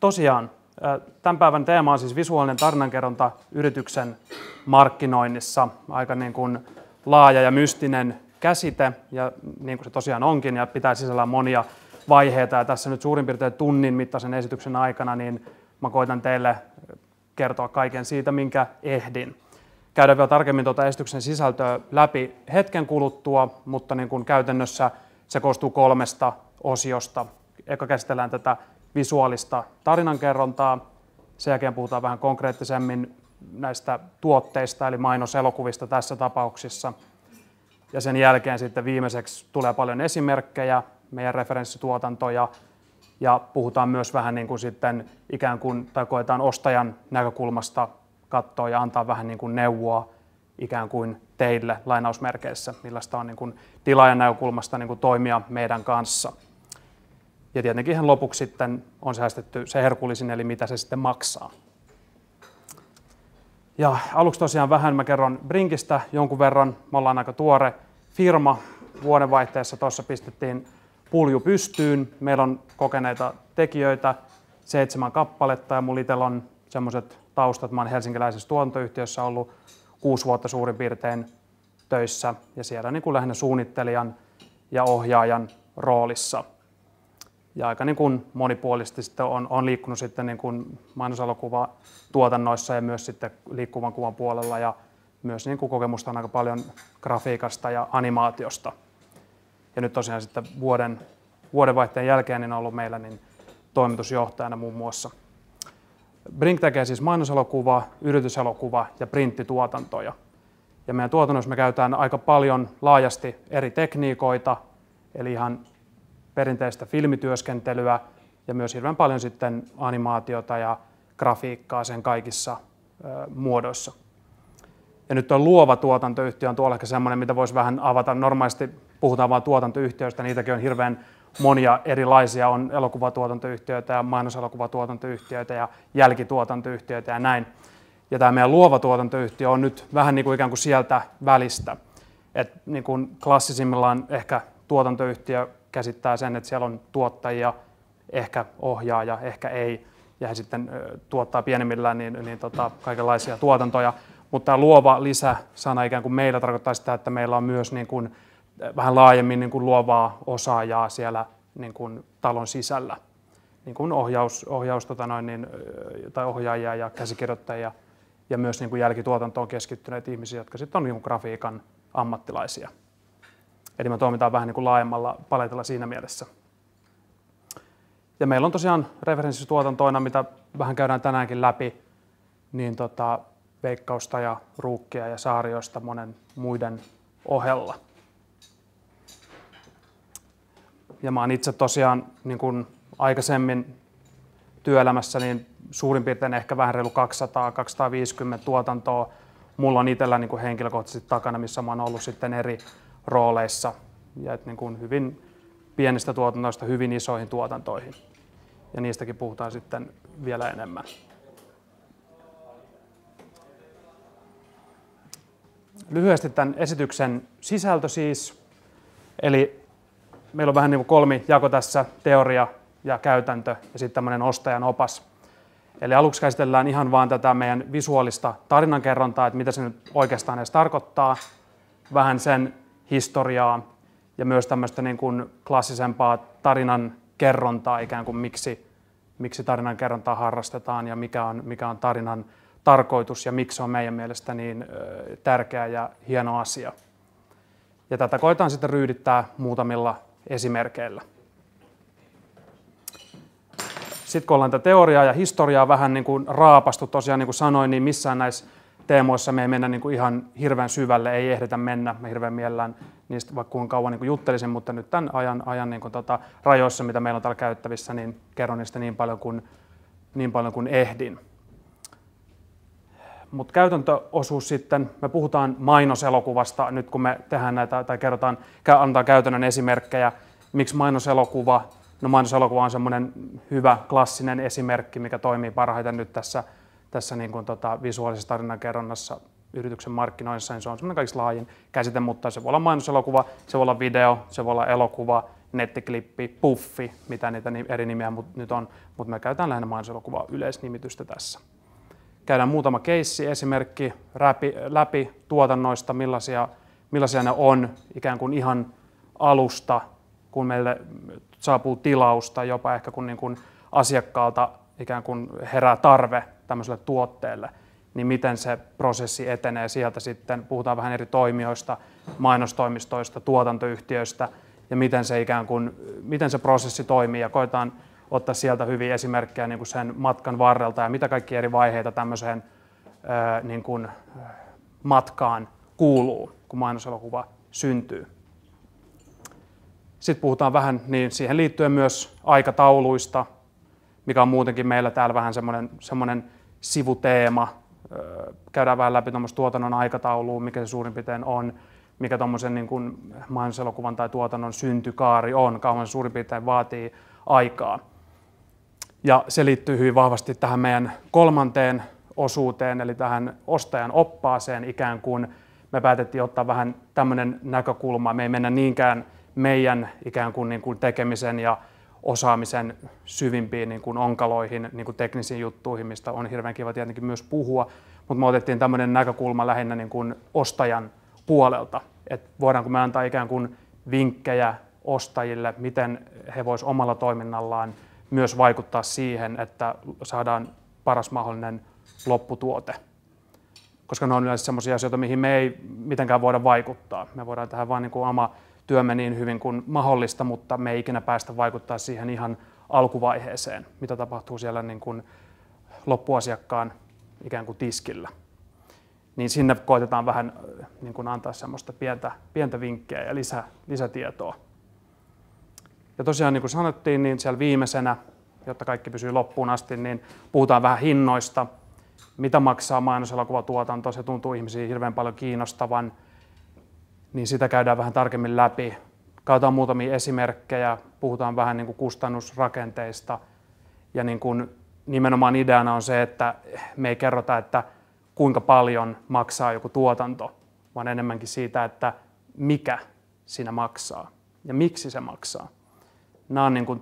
Tosiaan, tämän päivän teema on siis visuaalinen tarinankerronta yrityksen markkinoinnissa. Aika niin kuin laaja ja mystinen käsite, ja niin kuin se tosiaan onkin, ja pitää sisällään monia vaiheita. Ja tässä nyt suurin piirtein tunnin mittaisen esityksen aikana, niin mä koitan teille kertoa kaiken siitä, minkä ehdin. Käydään vielä tarkemmin tuota esityksen sisältöä läpi hetken kuluttua, mutta niin kuin käytännössä se koostuu 3 osiosta. Eka käsitellään tätä visuaalista tarinankerrontaa, sen jälkeen puhutaan vähän konkreettisemmin näistä tuotteista, eli mainoselokuvista tässä tapauksessa. Ja sen jälkeen sitten viimeiseksi tulee paljon esimerkkejä, meidän referenssituotantoja, ja puhutaan myös vähän niin kuin sitten ikään kuin, tai koetaan ostajan näkökulmasta katsoa ja antaa vähän niin kuin neuvoa ikään kuin teille lainausmerkeissä, millaista on niin kuin tilaajan näkökulmasta niin kuin toimia meidän kanssa. Ja tietenkin ihan lopuksi sitten on säästetty se herkullisin, eli mitä se sitten maksaa. Ja aluksi tosiaan vähän mä kerron Brinkistä jonkun verran. Me ollaan aika tuore firma. Vuodenvaihteessa tuossa pistettiin pulju pystyyn. Meillä on kokeneita tekijöitä, 7 kappaletta, ja mulla itsellä on semmoiset taustat. Mä oon helsinkiläisessä tuotantoyhtiössä ollut 6 vuotta suurin piirtein töissä, ja siellä niin kuin lähinnä suunnittelijan ja ohjaajan roolissa. Ja aika niin kuin monipuolisesti sitten on liikkunut sitten niin kuin mainosalokuvatuotannoissa ja myös sitten liikkuvan kuvan puolella, ja myös niin kuin kokemusta on aika paljon grafiikasta ja animaatiosta. Ja nyt tosiaan sitten vuodenvaihteen jälkeen niin on ollut meillä niin toimitusjohtajana muun muassa. Brink tekee siis mainoselokuva, yrityselokuva ja printtituotantoja. Ja meidän tuotannossa me käytetään aika paljon laajasti eri tekniikoita, eli ihan perinteistä filmityöskentelyä ja myös hirveän paljon sitten animaatiota ja grafiikkaa sen kaikissa muodoissa. Ja nyt on luova tuotantoyhtiö on tuolla ehkä semmoinen, mitä voisi vähän avata. Normaalisti puhutaan vain tuotantoyhtiöistä, niitäkin on hirveän monia erilaisia. On elokuvatuotantoyhtiöitä ja mainoselokuvatuotantoyhtiöitä ja jälkituotantoyhtiöitä ja näin. Ja tämä meidän luova tuotantoyhtiö on nyt vähän niin kuin ikään kuin sieltä välistä. Et niin kuin klassisimmillaan ehkä tuotantoyhtiö käsittää sen, että siellä on tuottajia, ehkä ohjaaja, ehkä ei, ja he sitten tuottaa pienemmillään kaikenlaisia tuotantoja. Mutta tämä luova lisäsana ikään kuin meillä tarkoittaa sitä, että meillä on myös niin kuin vähän laajemmin niin kuin luovaa osaajaa siellä niin kuin talon sisällä. Niin kuin tai ohjaajia ja käsikirjoittajia ja myös niin kuin jälkituotantoon keskittyneitä ihmisiä, jotka sitten on niin kuin grafiikan ammattilaisia. Eli me toimitaan vähän niin kuin laajemmalla paletilla siinä mielessä. Ja meillä on tosiaan referenssituotantoina, mitä vähän käydään tänäänkin läpi, niin Veikkausta ja Ruukkia ja Saariosta monen muiden ohella. Ja mä oon itse tosiaan niin kuin aikaisemmin työelämässä niin suurin piirtein ehkä vähän reilu 200-250 tuotantoa. Mulla on itsellä niin kuin henkilökohtaisesti takana, missä mä oon ollut sitten eri rooleissa ja niin kuin hyvin pienistä tuotantoista hyvin isoihin tuotantoihin. Ja niistäkin puhutaan sitten vielä enemmän. Lyhyesti tämän esityksen sisältö siis. Eli meillä on vähän niin kuin 3 jako tässä, teoria ja käytäntö ja sitten tämmöinen ostajan opas. Eli aluksi käsitellään ihan vaan tätä meidän visuaalista tarinankerrontaa, että mitä se nyt oikeastaan edes tarkoittaa, vähän sen historiaa ja myös tämmöistä niin kuin klassisempaa tarinankerrontaa, ikään kuin miksi tarinankerrontaa harrastetaan ja mikä on tarinan tarkoitus ja miksi se on meidän mielestä niin tärkeä ja hieno asia. Ja tätä koetaan sitten ryydittää muutamilla esimerkeillä. Sitten kun ollaan tätä teoriaa ja historiaa vähän niin kuin raapastu, tosiaan niin kuin sanoin, niin missään näissä teemoissa me ei mennä niin kuin ihan hirveän syvälle, ei ehditä mennä. Mä hirveän mielellään niistä vaikka kuinka kauan niin kuin juttelisin, mutta nyt tämän ajan niin kuin rajoissa, mitä meillä on täällä käyttävissä, niin kerron niistä niin paljon kuin ehdin. Mutta käytäntöosuus sitten, me puhutaan mainoselokuvasta nyt kun me tehdään näitä tai antaa käytännön esimerkkejä. Miksi mainoselokuva? No mainoselokuva on semmoinen hyvä klassinen esimerkki, mikä toimii parhaiten nyt tässä niin kuin visuaalisessa tarinankerronnassa yrityksen markkinoinnissa, niin se on semmoinen kaikista laajin käsite, mutta se voi olla mainoselokuva, se voi olla video, se voi olla elokuva nettiklippi, puffi, mitä niitä eri nimiä nyt on, mutta me käytetään lähinnä mainoselokuva yleisnimitystä tässä. Käydään muutama keissi-esimerkki läpi tuotannoista, millaisia ne on ikään kuin ihan alusta, kun meille saapuu tilausta, jopa ehkä kun niin kuin asiakkaalta ikään kuin herää tarve tämmöiselle tuotteelle, niin miten se prosessi etenee sieltä sitten. Puhutaan vähän eri toimijoista, mainostoimistoista, tuotantoyhtiöistä ja miten se prosessi toimii ja koetaan ottaa sieltä hyviä esimerkkejä niin kuin sen matkan varrelta ja mitä kaikki eri vaiheita tämmöiseen niin kuin matkaan kuuluu, kun mainoselokuva syntyy. Sitten puhutaan vähän niin siihen liittyen myös aikatauluista, mikä on muutenkin meillä täällä vähän semmoinen sivuteema. Käydään vähän läpi tuommoista tuotannon aikataulua, mikä se suurin piirtein on, mikä tuommoisen niin kuin mainoselokuvan tai tuotannon syntykaari on, kauan se suurin piirtein vaatii aikaa. Ja se liittyy hyvin vahvasti tähän meidän kolmanteen osuuteen, eli tähän ostajan oppaaseen ikään kuin. Me päätettiin ottaa vähän tämmöinen näkökulma, me ei mennä niinkään meidän ikään kuin, tekemisen ja osaamisen syvimpiin niin kuin onkaloihin, niin kuin teknisiin juttuihin, mistä on hirveän kiva tietenkin myös puhua, mutta me otettiin tämmöinen näkökulma lähinnä niin kuin ostajan puolelta, että voidaanko me antaa ikään kuin vinkkejä ostajille, miten he voisivat omalla toiminnallaan myös vaikuttaa siihen, että saadaan paras mahdollinen lopputuote. Koska ne on yleensä sellaisia asioita, mihin me ei mitenkään voida vaikuttaa. Me voidaan tehdä vain niin kuin oma työmme niin hyvin kuin mahdollista, mutta me ei ikinä päästä vaikuttaa siihen ihan alkuvaiheeseen, mitä tapahtuu siellä niin kuin loppuasiakkaan ikään kuin tiskillä. Niin sinne koitetaan vähän niin kuin antaa semmoista pientä vinkkejä ja lisätietoa. Ja tosiaan niin kuin sanottiin, niin siellä viimeisenä, jotta kaikki pysyy loppuun asti, niin puhutaan vähän hinnoista. Mitä maksaa mainoselokuvatuotanto, se tuntuu ihmisiin hirveän paljon kiinnostavan, niin sitä käydään vähän tarkemmin läpi. Käytetään muutamia esimerkkejä, puhutaan vähän niin kuin kustannusrakenteista ja niin kuin nimenomaan ideana on se, että me ei kerrota, että kuinka paljon maksaa joku tuotanto, vaan enemmänkin siitä, että mikä siinä maksaa ja miksi se maksaa. Nämä on niin kuin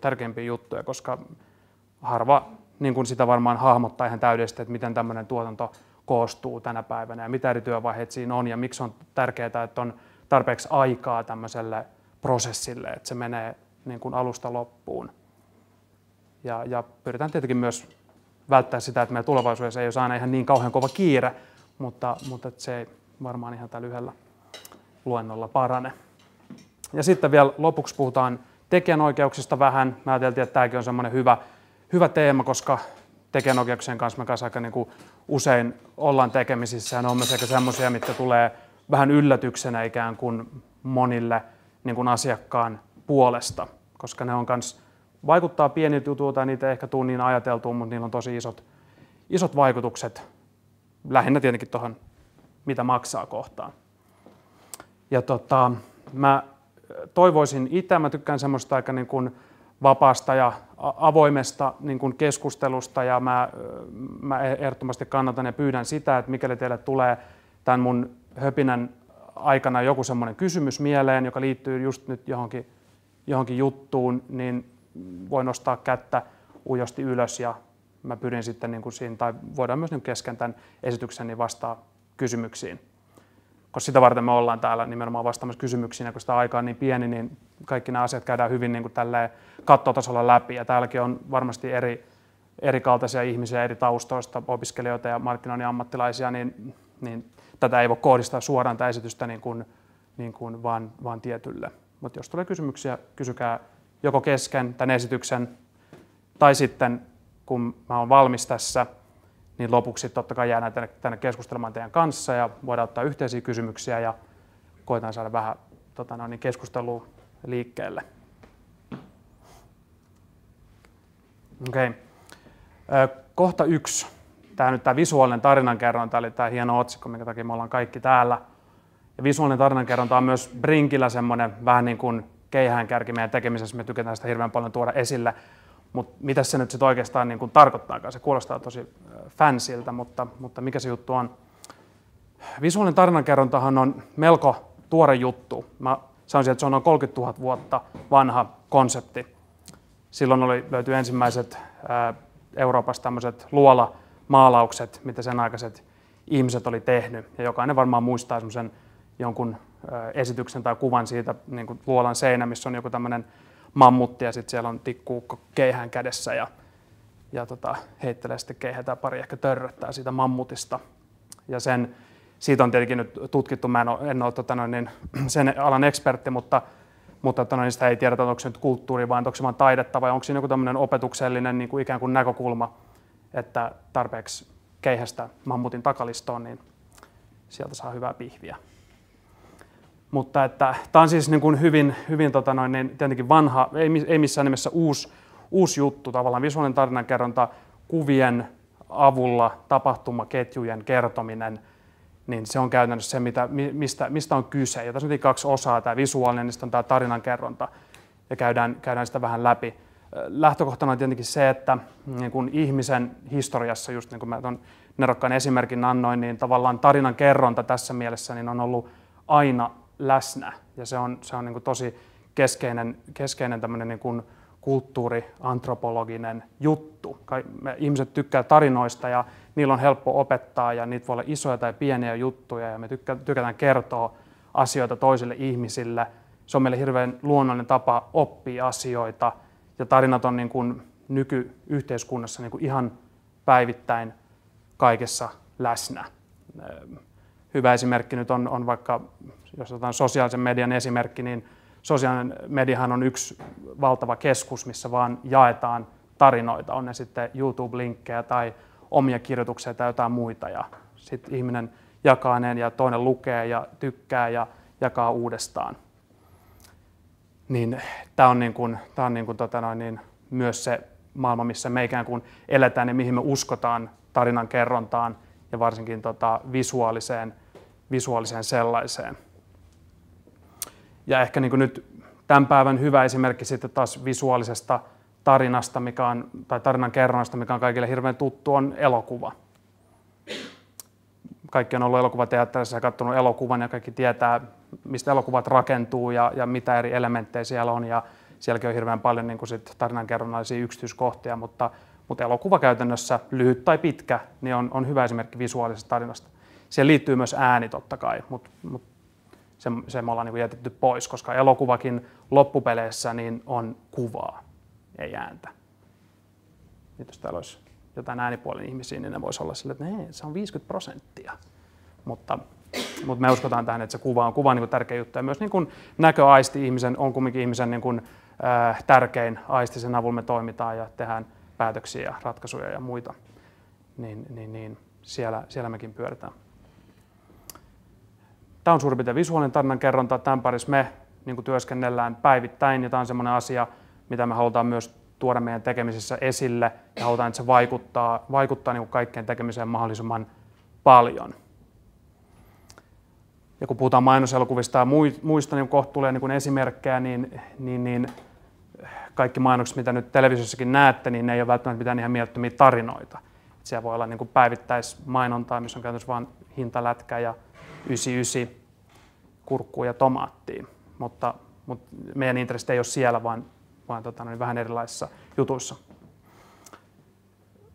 tärkeimpiä juttuja, koska harva niin kuin sitä varmaan hahmottaa ihan täydellisesti, että miten tämmöinen tuotanto koostuu tänä päivänä ja mitä eri työvaiheet siinä on ja miksi on tärkeää, että on tarpeeksi aikaa tämmöiselle prosessille, että se menee niin kuin alusta loppuun. Ja pyritään tietenkin myös välttää sitä, että meidän tulevaisuudessa ei ole aina ihan niin kauhean kova kiire, mutta se ei varmaan ihan tällä yhdellä luennolla parane. Ja sitten vielä lopuksi puhutaan tekijänoikeuksista vähän. Mä ajattelin, että tämäkin on semmoinen hyvä teema, koska tekijänoikeuksien kanssa me kanssa aika niin kuin usein ollaan tekemisissä ja ne on myös ehkä semmoisia, mitkä tulee vähän yllätyksenä ikään kuin monille niin kuin asiakkaan puolesta, koska ne on kans, vaikuttaa pieniltä jutuilta ja niitä ei ehkä tule niin ajateltuun, mutta niillä on tosi isot vaikutukset lähinnä tietenkin tuohon, mitä maksaa kohtaan. Ja mä toivoisin itse, mä tykkään semmoista aika niin kuin vapaasta ja avoimesta niin kuin keskustelusta ja mä ehdottomasti kannatan ja pyydän sitä, että mikäli teille tulee tämän mun höpinän aikana joku semmoinen kysymys mieleen, joka liittyy just nyt johonkin juttuun, niin voi nostaa kättä ujosti ylös ja mä pyrin sitten niin kuin siinä, tai voidaan myös niin kesken tämän esityksen niin vastaa kysymyksiin. Koska sitä varten me ollaan täällä nimenomaan vastaamassa kysymyksiin, ja kun sitä aikaa on niin pieni, niin kaikki nämä asiat käydään hyvin niin kuin tälleen kattotasolla läpi. Ja täälläkin on varmasti eri kaltaisia ihmisiä eri taustoista, opiskelijoita ja markkinoinnin ammattilaisia, niin tätä ei voi kohdistaa suoraan tätä esitystä niin kuin vaan tietylle. Mutta jos tulee kysymyksiä, kysykää joko kesken tämän esityksen tai sitten kun mä oon valmis tässä, niin lopuksi totta kai jäädään tänne keskustelemaan teidän kanssa ja voidaan ottaa yhteisiä kysymyksiä ja koetaan saada vähän keskustelua liikkeelle. Okei. Kohta 1. Tämä visuaalinen tarinankerronta, eli tämä hieno otsikko, minkä takia me ollaan kaikki täällä. Ja visuaalinen tarinankerronta on myös Brinkillä semmoinen vähän niin kuin keihäänkärki meidän tekemisessä. Me tykätään sitä hirveän paljon tuoda esille. Mutta mitä se nyt sitten oikeastaan niin kuin tarkoittaakaan? Se kuulostaa tosi fansiltä, mutta mikä se juttu on? Visuaalinen tarinankerrontahan on melko tuore juttu. Mä sanoisin, että se on noin 30 000 vuotta vanha konsepti. Silloin löytyi ensimmäiset Euroopassa tämmöiset luolamaalaukset, mitä sen aikaiset ihmiset oli tehnyt. Ja jokainen varmaan muistaa semmoisen jonkun esityksen tai kuvan siitä niin kuin luolan seinä, missä on joku tämmöinen mammutti ja sitten siellä on tikkuukko keihään kädessä ja heittelee sitten keihää tai pari ehkä törröttää siitä mammutista. Ja siitä on tietenkin nyt tutkittu, mä en ole sen alan ekspertti, mutta sitä ei tiedetä, onko se nyt kulttuuri vai onko se vain taidetta vai onko siinä joku tämmöinen opetuksellinen niin kuin ikään kuin näkökulma, että tarpeeksi keihästä mammutin takalistoon, niin sieltä saa hyvää pihviä. Mutta että tämä on siis niin kuin hyvin tietenkin vanha, ei missään nimessä uusi juttu, tavallaan visuaalinen tarinankerronta, kuvien avulla tapahtumaketjujen kertominen, niin se on käytännössä se, mistä on kyse. Ja tässä on kaksi osaa, tämä visuaalinen ja sitten on tämä tarinankerronta, ja käydään sitä vähän läpi. Lähtökohtana on tietenkin se, että niin kuin ihmisen historiassa, just niin kuin mä tuon nerokkaan esimerkin annoin, niin tavallaan tarinankerronta tässä mielessä niin on ollut aina läsnä, ja se on niin kuin tosi keskeinen tämmöinen niin kuin kulttuuriantropologinen juttu. Ihmiset tykkää tarinoista ja niillä on helppo opettaa ja niitä voi olla isoja tai pieniä juttuja ja me tykätään kertoa asioita toisille ihmisille. Se on meille hirveän luonnollinen tapa oppia asioita ja tarinat on niin kuin nykyyhteiskunnassa niin kuin ihan päivittäin kaikessa läsnä. Hyvä esimerkki nyt on vaikka, jos otetaan sosiaalisen median esimerkki, niin sosiaalinen mediahan on yksi valtava keskus, missä vaan jaetaan tarinoita, on ne sitten YouTube-linkkejä tai omia kirjoituksia tai jotain muita. Ja sitten ihminen jakaa ne ja toinen lukee ja tykkää ja jakaa uudestaan. Niin tämä on, myös se maailma, missä me ikään kuin eletään ja mihin me uskotaan tarinan kerrontaan ja varsinkin visuaaliseen sellaiseen. Ja ehkä niin kuin nyt tämän päivän hyvä esimerkki sitten taas visuaalisesta tarinasta, tai tarinan kerronnasta, mikä on kaikille hirveän tuttu, on elokuva. Kaikki on ollut elokuvateatterissa ja katsonut elokuvan ja kaikki tietää, mistä elokuvat rakentuu ja mitä eri elementtejä siellä on. Ja sielläkin on hirveän paljon niin kuin sit tarinankerronnallisia yksityiskohtia, mutta elokuva käytännössä, lyhyt tai pitkä, niin on hyvä esimerkki visuaalisesta tarinasta. Siihen liittyy myös ääni totta kai, mutta se me ollaan niin kuin jätetty pois, koska elokuvakin loppupeleissä niin on kuvaa, ei ääntä. Nyt jos täällä olisi jotain äänipuolen ihmisiä, niin ne voisi olla sille, että se on 50%. Mutta me uskotaan tähän, että se kuva on niin kuin tärkeä juttu. Ja myös niin kuin näköaisti on kumminkin ihmisen niin kuin, tärkein aisti, sen avulla me toimitaan ja tehdään päätöksiä ja ratkaisuja ja muita. Niin siellä mekin pyöritään. Tämä on suurin piirtein visuaalinen tarinankerronta. Tämän parissa me niin kuin työskennellään päivittäin ja tämä on sellainen asia, mitä me halutaan myös tuoda meidän tekemisissä esille ja halutaan, että se vaikuttaa niin kuin kaikkeen tekemiseen mahdollisimman paljon. Ja kun puhutaan mainoselokuvista ja muista, niin kohta tulee niin esimerkkejä, niin kaikki mainokset, mitä nyt televisiossakin näette, niin ne ei ole välttämättä mitään ihan mielettömiä tarinoita. Siellä voi olla niin kuin päivittäismainontaa, missä on käytössä vain hintalätkä ja 99 kurkkua ja tomaattia, mutta meidän intressit ei ole siellä, vaan vähän erilaisissa jutuissa.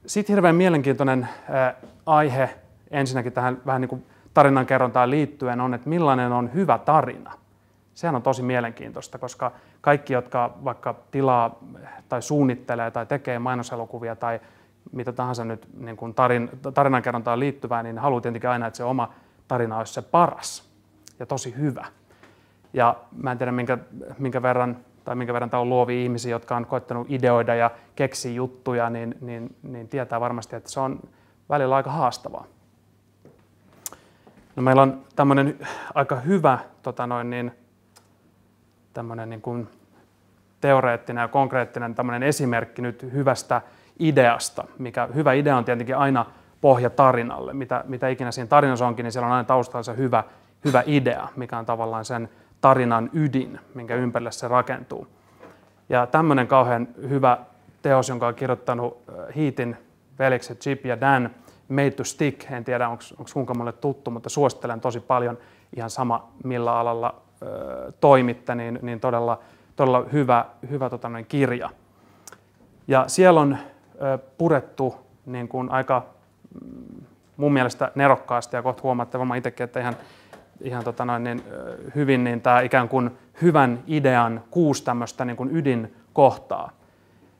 Sitten hirveän mielenkiintoinen aihe ensinnäkin tähän vähän niin kuin tarinankerrontaan liittyen on, että millainen on hyvä tarina. Sehän on tosi mielenkiintoista, koska kaikki, jotka vaikka tilaa tai suunnittelee tai tekee mainoselokuvia tai mitä tahansa nyt niin kuin tarinankerrontaan liittyvää, niin haluaa tietenkin aina, että se oma tarina olisi se paras ja tosi hyvä. Ja mä en tiedä, minkä verran tämä on luovia ihmisiä, jotka on koettanut ideoida ja keksiä juttuja, niin tietää varmasti, että se on välillä aika haastavaa. No, meillä on tämmöinen aika hyvä tämmöinen niin kuin teoreettinen ja konkreettinen tämmöinen esimerkki nyt hyvästä ideasta. Hyvä idea on tietenkin aina pohja tarinalle. Mitä ikinä siinä tarinassa onkin, niin siellä on aina taustalla se hyvä idea, mikä on tavallaan sen tarinan ydin, minkä ympärille se rakentuu. Ja tämmöinen kauhean hyvä teos, jonka on kirjoittanut Heathin veljekset Chip ja Dan, Made to Stick. En tiedä, onko kuinka mulle tuttu, mutta suosittelen tosi paljon ihan sama millä alalla toimitte, niin todella hyvä kirja. Ja siellä on purettu niin kuin aika mun mielestä nerokkaasti, ja kohta huomaatte varmaan itsekin, että ihan hyvin, niin tämä ikään kuin hyvän idean 6 tämmöistä niin kuin ydinkohtaa.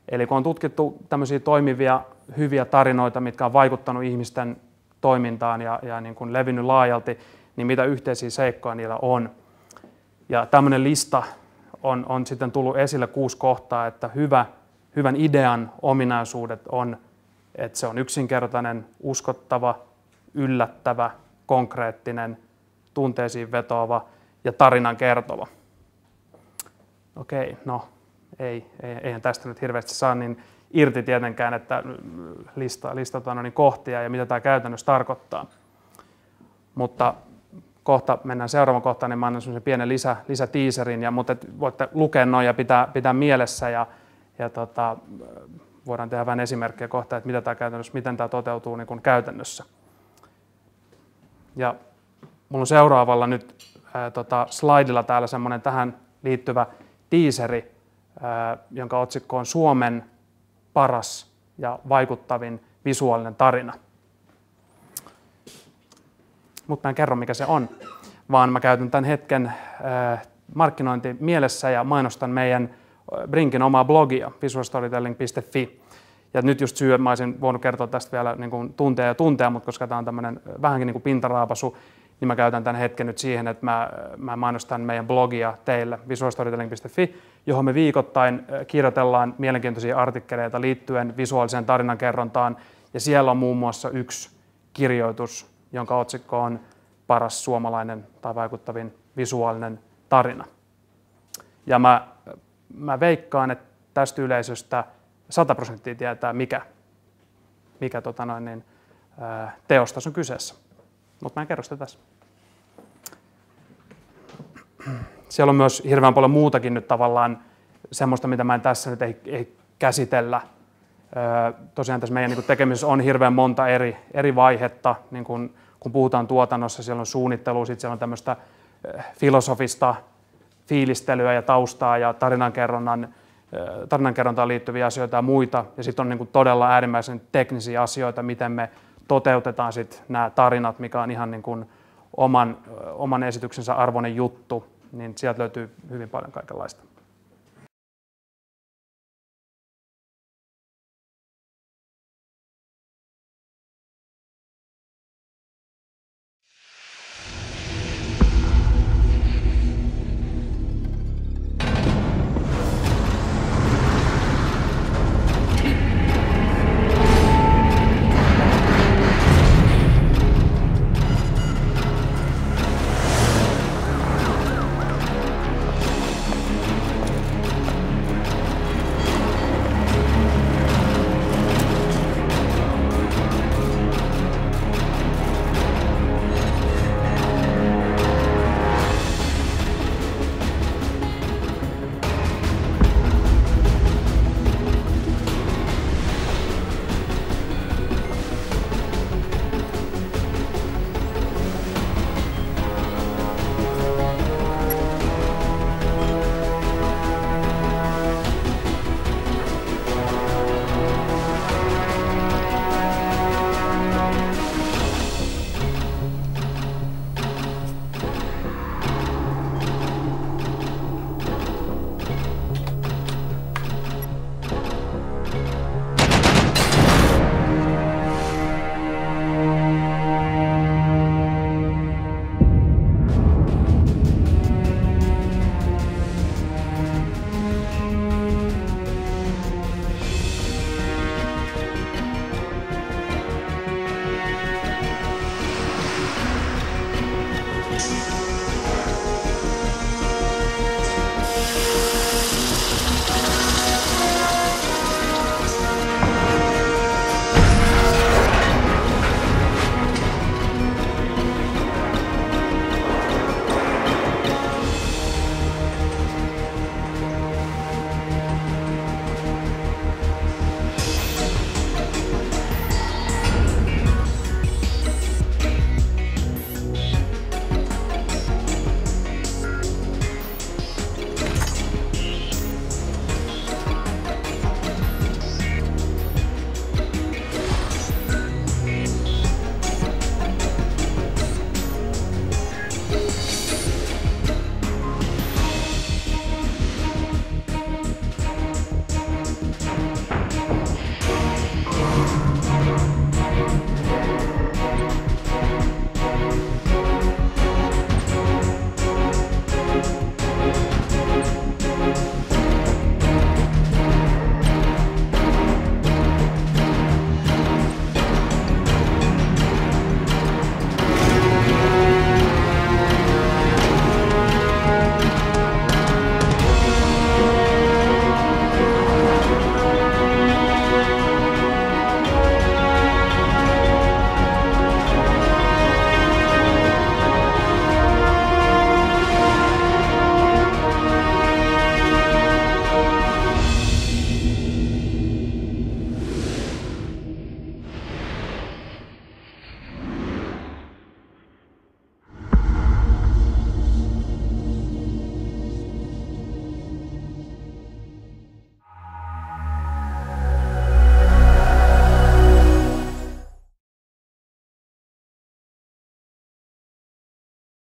Eli kun on tutkittu tämmöisiä toimivia, hyviä tarinoita, mitkä on vaikuttanut ihmisten toimintaan ja niin kuin levinnyt laajalti, niin mitä yhteisiä seikkoja niillä on. Ja tämmöinen lista on sitten tullut esille 6 kohtaa, että hyvän idean ominaisuudet on, että se on yksinkertainen, uskottava, yllättävä, konkreettinen, tunteisiin vetoava ja tarinan kertova. Okei, no eihän tästä nyt hirveästi saa niin irti tietenkään, että listataan niin kohtia ja mitä tämä käytännössä tarkoittaa. Mutta kohta mennään seuraavaan kohtaan, niin mä annan semmoisen pienen lisätiiserin, mutta voitte lukea noin ja pitää mielessä ja voidaan tehdä vähän esimerkkejä kohta, että miten tämä toteutuu niin kuin käytännössä. Ja mulla on seuraavalla nyt slaidilla täällä semmoinen tähän liittyvä tiiseri, jonka otsikko on Suomen paras ja vaikuttavin visuaalinen tarina. Mutta mä en kerro, mikä se on, vaan mä käytän tämän hetken markkinointi mielessä ja mainostan meidän Brinkin omaa blogia, visualstorytelling.fi. Ja nyt just syy, mä olisin voinut kertoa tästä vielä niin kuin tunteja, mutta koska tämä on tämmöinen vähänkin niin kuin pintaraapasu, niin mä käytän tämän hetken nyt siihen, että mä mainostan meidän blogia teille, visualstorytelling.fi, johon me viikoittain kirjoitellaan mielenkiintoisia artikkeleita liittyen visuaaliseen tarinankerrontaan. Ja siellä on muun muassa yksi kirjoitus, jonka otsikko on Paras suomalainen tai vaikuttavin visuaalinen tarina. Ja mä veikkaan, että tästä yleisöstä 100% tietää, mikä teosta on kyseessä. Mutta mä en kerro sitä tässä. Siellä on myös hirveän paljon muutakin nyt tavallaan semmoista, mitä mä en tässä nyt ei käsitellä. Tosiaan tässä meidän tekemisessä on hirveän monta eri vaihetta. Niin kun puhutaan tuotannossa, siellä on suunnittelua, sitten siellä on tämmöistä filosofista fiilistelyä ja taustaa ja tarinankerrontaan liittyviä asioita ja muita. Ja sitten on niin kuin todella äärimmäisen teknisiä asioita, miten me toteutetaan sitten nämä tarinat, mikä on ihan niin kuin oman esityksensä arvoinen juttu. Niin sieltä löytyy hyvin paljon kaikenlaista.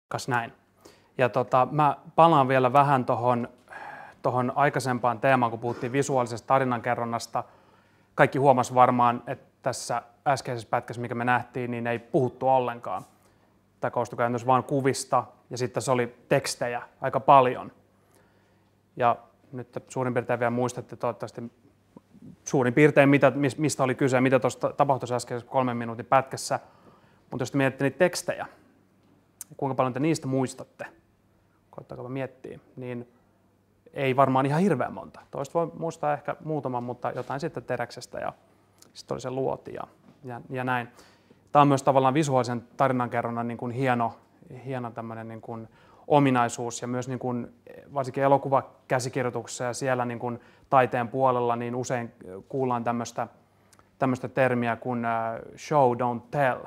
Kas näin. Ja mä palaan vielä vähän tuohon aikaisempaan teemaan, kun puhuttiin visuaalisesta tarinankerronnasta. Kaikki huomasi varmaan, että tässä äskeisessä pätkässä, mikä me nähtiin, niin ei puhuttu ollenkaan. Tämä koostui käytännössä vain kuvista ja sitten tässä oli tekstejä aika paljon. Ja nyt suurin piirtein vielä muistatte toivottavasti suurin piirtein, mistä oli kyse ja mitä tuossa tapahtui äskeisessä 3 minuutin pätkässä. Mutta jos te mietitte niitä tekstejä, kuinka paljon te niistä muistatte, koettakaa miettiä, niin ei varmaan ihan hirveän monta. Toista voi muistaa ehkä muutaman, mutta jotain sitten teräksestä ja sitten oli se luoti ja näin. Tämä on myös tavallaan visuaalisen tarinankerronnan niin kuin hieno tämmöinen niin kuin ominaisuus ja myös niin kuin, varsinkin elokuvakäsikirjoituksessa ja siellä niin kuin taiteen puolella niin usein kuullaan tämmöistä termiä kuin show don't tell.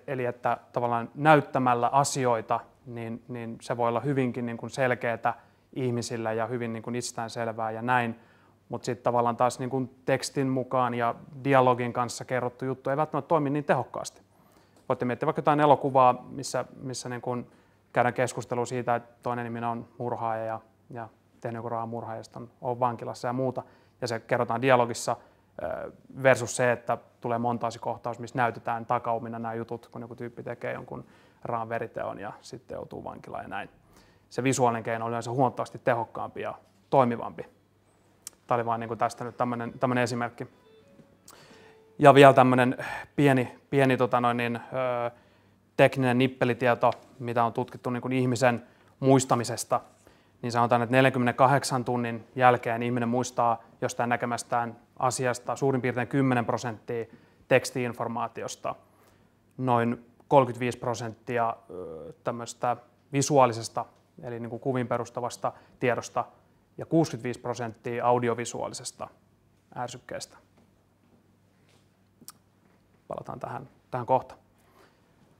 Eli että tavallaan näyttämällä asioita, niin se voi olla hyvinkin niin kuin selkeätä ihmisillä ja hyvin niin kuin itsestäänselvää ja näin. Mutta sitten tavallaan taas niin kuin tekstin mukaan ja dialogin kanssa kerrottu juttu ei välttämättä toimi niin tehokkaasti. Voitte miettiä vaikka jotain elokuvaa, missä niin kuin käydään keskustelua siitä, että toinen ihminen on murhaaja ja tehnyt joku raamurhaaja ja sitten on vankilassa ja muuta. Ja se kerrotaan dialogissa versus se, että tulee montaasikohtaus, missä näytetään takaumina nämä jutut, kun joku tyyppi tekee jonkun raan veriteon ja sitten joutuu vankilaan ja näin. Se visuaalinen keino on yleensä huomattavasti tehokkaampi ja toimivampi. Tämä oli vain niin kuin tästä nyt tämmöinen esimerkki. Ja vielä tämmöinen pieni tekninen nippelitieto, mitä on tutkittu niin kuin ihmisen muistamisesta, niin sanotaan, että 48 tunnin jälkeen ihminen muistaa jostain näkemästään asiasta suurin piirtein 10% teksti-informaatiosta, noin 35% tämmöistä visuaalisesta, eli niin kuin kuviin perustavasta tiedosta, ja 65% audiovisuaalisesta ärsykkeestä. Palataan tähän kohta.